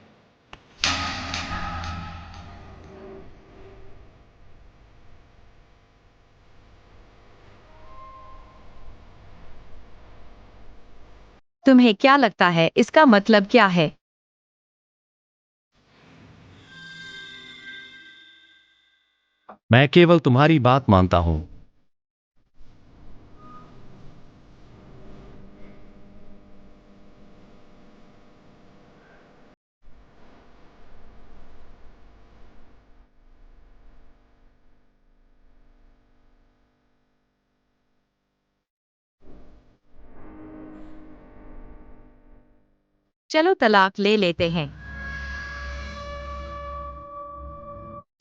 तुम्हें क्या लगता है इसका मतलब क्या है? मैं केवल तुम्हारी बात मानता हूं। चलो तलाक ले लेते हैं।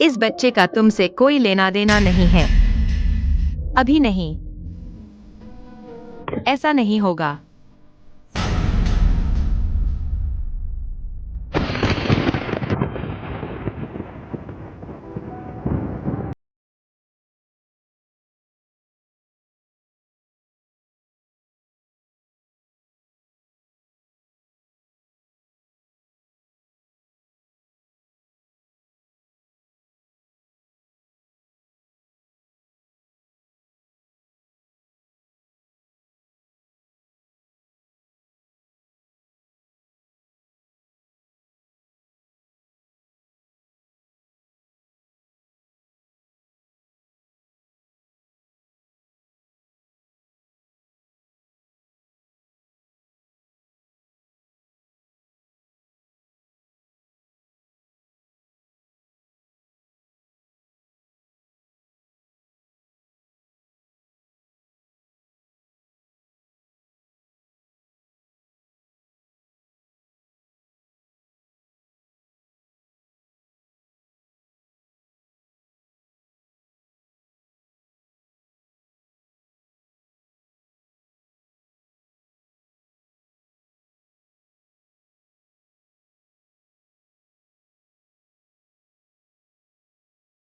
इस बच्चे का तुमसे कोई लेना देना नहीं है। अभी नहीं। ऐसा नहीं होगा।